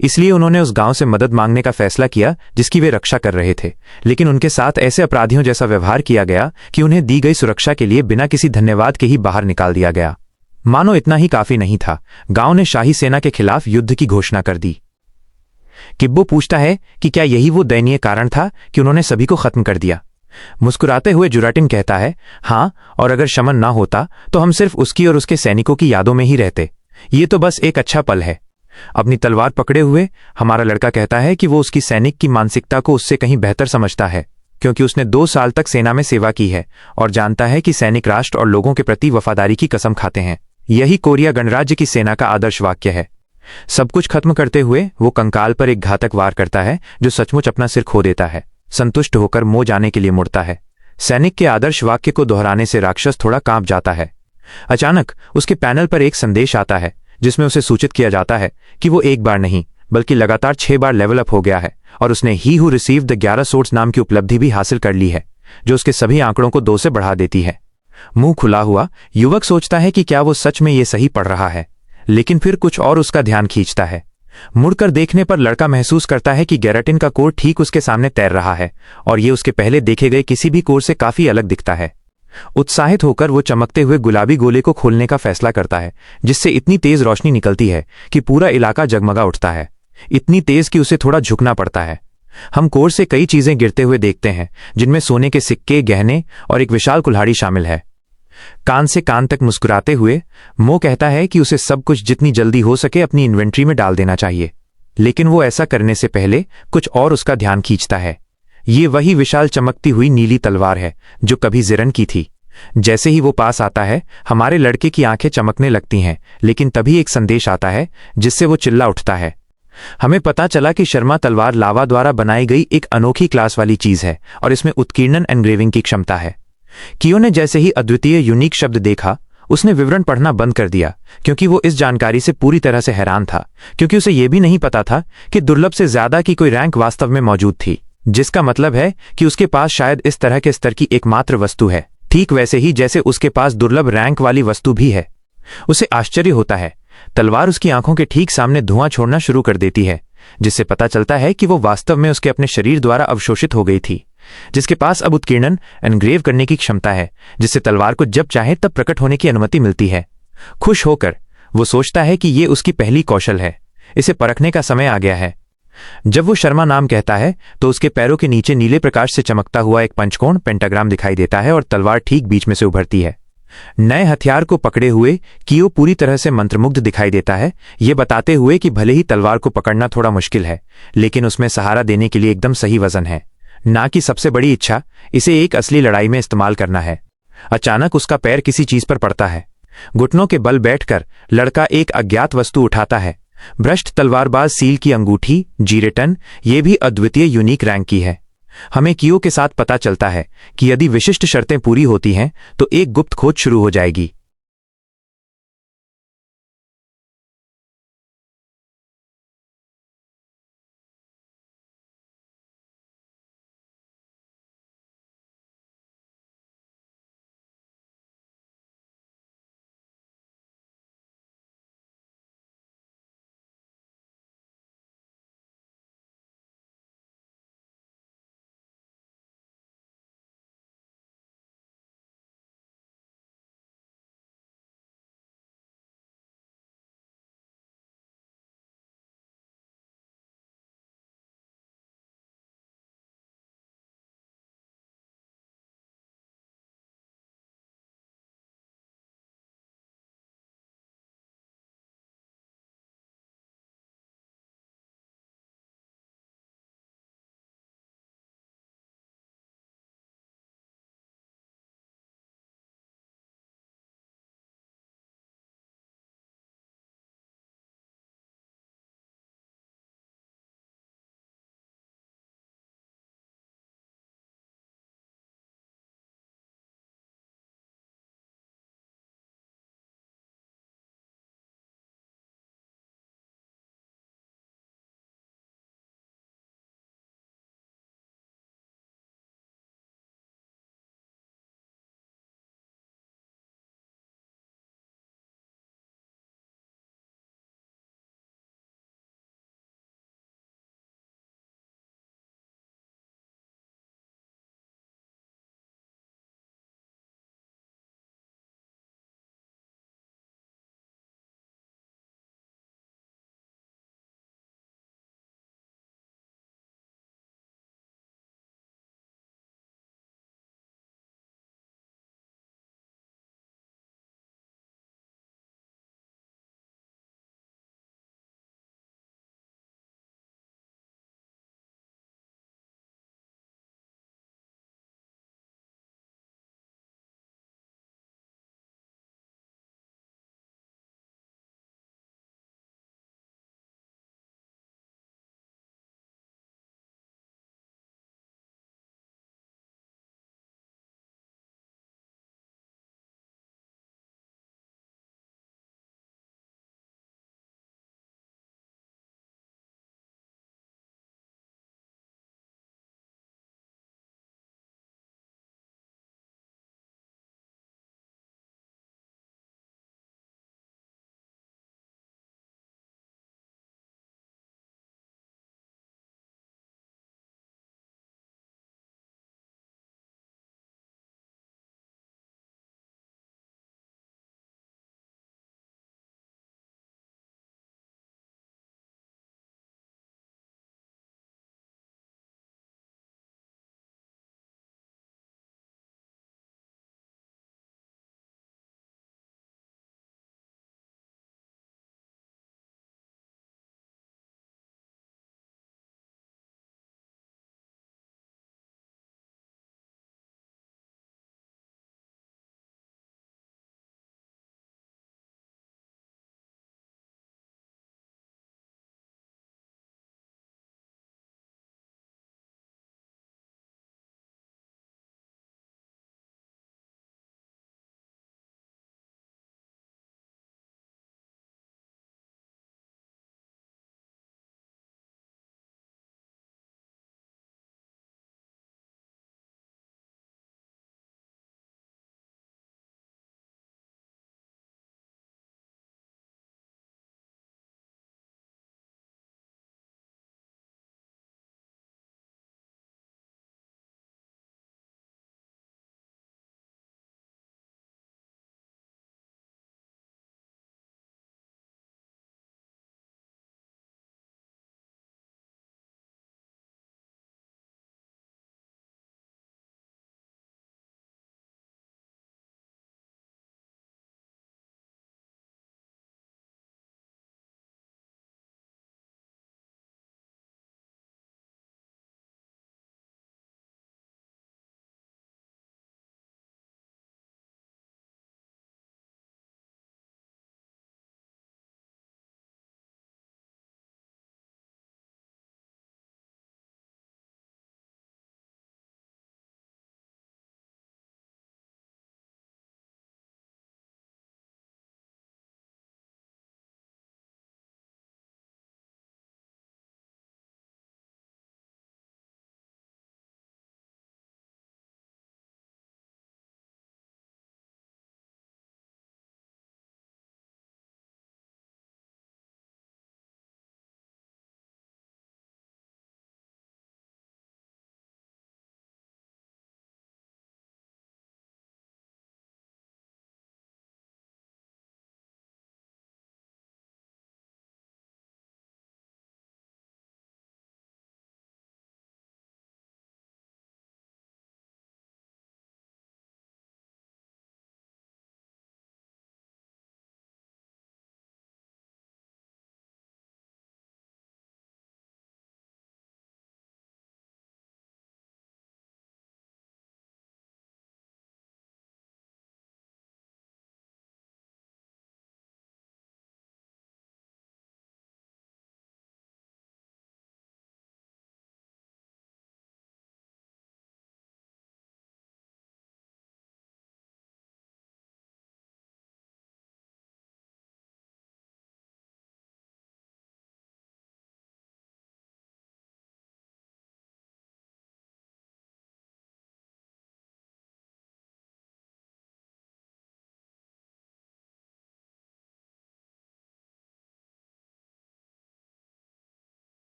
इसलिए उन्होंने उस गांव से मदद मांगने का फैसला किया जिसकी वे रक्षा कर रहे थे, लेकिन उनके साथ ऐसे अपराधियों जैसा व्यवहार किया गया कि उन्हें दी गई सुरक्षा के लिए बिना किसी धन्यवाद के ही बाहर निकाल दिया गया। मानो इतना ही काफी नहीं था, गांव ने शाही सेना के खिलाफ युद्ध की घोषणा कर दी। किब्बो पूछता है कि क्या यही वो दयनीय कारण था कि उन्होंने सभी को खत्म कर दिया। मुस्कुराते हुए जुराटिन कहता है, हाँ, और अगर शमन ना होता तो हम सिर्फ उसकी और उसके सैनिकों की यादों में ही रहते। ये तो बस एक अच्छा पल है। अपनी तलवार पकड़े हुए हमारा लड़का कहता है कि वो उसकी सैनिक की मानसिकता को उससे कहीं बेहतर समझता है क्योंकि उसने 2 साल तक सेना में सेवा की है और जानता है कि सैनिक राष्ट्र और लोगों के प्रति वफादारी की कसम खाते हैं। यही कोरिया गणराज्य की सेना का आदर्श वाक्य है। सब कुछ खत्म करते हुए वो कंकाल पर एक घातक वार करता है जो सचमुच अपना सिर खो देता है। संतुष्ट होकर मो जाने के लिए मुड़ता है। सैनिक के आदर्श वाक्य को दोहराने से राक्षस थोड़ा कांप जाता है। अचानक उसके पैनल पर एक संदेश आता है जिसमें उसे सूचित किया जाता है कि वो एक बार नहीं बल्कि लगातार 6 बार लेवल अप हो गया है और उसने he who received the 11 swords नाम की उपलब्धि भी हासिल कर ली है जो उसके सभी आंकड़ों को 2 से बढ़ा देती है। मुंह खुला हुआ युवक सोचता है कि क्या वो सच में ये सही पढ़ रहा है, लेकिन फिर कुछ और उसका ध्यान खींचता है। मुड़कर देखने पर लड़का महसूस करता है कि गेराटिन का कोर ठीक उसके सामने तैर रहा है और ये उसके पहले देखे गए किसी भी कोर से काफी अलग दिखता है। उत्साहित होकर वो चमकते हुए गुलाबी गोले को खोलने का फैसला करता है जिससे इतनी तेज रोशनी निकलती है कि पूरा इलाका जगमगा उठता है, इतनी तेज कि उसे थोड़ा झुकना पड़ता है। हम कोर से कई चीजें गिरते हुए देखते हैं जिनमें सोने के सिक्के, गहने और एक विशाल कुल्हाड़ी शामिल है। कान से कान तक मुस्कुराते हुए मो कहता है कि उसे सब कुछ जितनी जल्दी हो सके अपनी इन्वेंट्री में डाल देना चाहिए, लेकिन वो ऐसा करने से पहले कुछ और उसका ध्यान खींचता है। ये वही विशाल चमकती हुई नीली तलवार है जो कभी जिरन की थी। जैसे ही वो पास आता है हमारे लड़के की आंखें चमकने लगती हैं, लेकिन तभी एक संदेश आता है जिससे वो चिल्ला उठता है। हमें पता चला कि शर्मा तलवार लावा द्वारा बनाई गई एक अनोखी क्लास वाली चीज है और इसमें उत्कीर्णन एनग्रेविंग की क्षमता है। कियो ने जैसे ही अद्वितीय यूनिक शब्द देखा उसने विवरण पढ़ना बंद कर दिया, क्योंकि वो इस जानकारी से पूरी तरह से हैरान था, क्योंकि उसे यह भी नहीं पता था कि दुर्लभ से ज्यादा की कोई रैंक वास्तव में मौजूद थी, जिसका मतलब है कि उसके पास शायद इस तरह के स्तर की एकमात्र वस्तु है, ठीक वैसे ही जैसे उसके पास दुर्लभ रैंक वाली वस्तु भी है। उसे आश्चर्य होता है। तलवार उसकी आंखों के ठीक सामने धुआं छोड़ना शुरू कर देती है, जिससे पता चलता है कि वो वास्तव में उसके अपने शरीर द्वारा अवशोषित हो गई थी, जिसके पास अब उत्कीर्णन एनग्रेव करने की क्षमता है, जिससे तलवार को जब चाहे तब प्रकट होने की अनुमति मिलती है। खुश होकर वो सोचता है कि ये उसकी पहली कौशल है, इसे परखने का समय आ गया है। जब वो शर्मा नाम कहता है तो उसके पैरों के नीचे नीले प्रकाश से चमकता हुआ एक पंचकोण पेंटाग्राम दिखाई देता है और तलवार ठीक बीच में से उभरती है। नए हथियार को पकड़े हुए कियो पूरी तरह से मंत्रमुग्ध दिखाई देता है, ये बताते हुए कि भले ही तलवार को पकड़ना थोड़ा मुश्किल है, लेकिन उसमें सहारा देने के लिए एकदम सही वजन है, ना कि सबसे बड़ी इच्छा इसे एक असली लड़ाई में इस्तेमाल करना है। अचानक उसका पैर किसी चीज पर पड़ता है। घुटनों के बल बैठकर लड़का एक अज्ञात वस्तु उठाता है। भ्रष्ट तलवारबाज सील की अंगूठी जीरेटन, ये भी अद्वितीय यूनिक रैंक की है। हमें कियो के साथ पता चलता है कि यदि विशिष्ट शर्तें पूरी होती हैं तो एक गुप्त खोज शुरू हो जाएगी।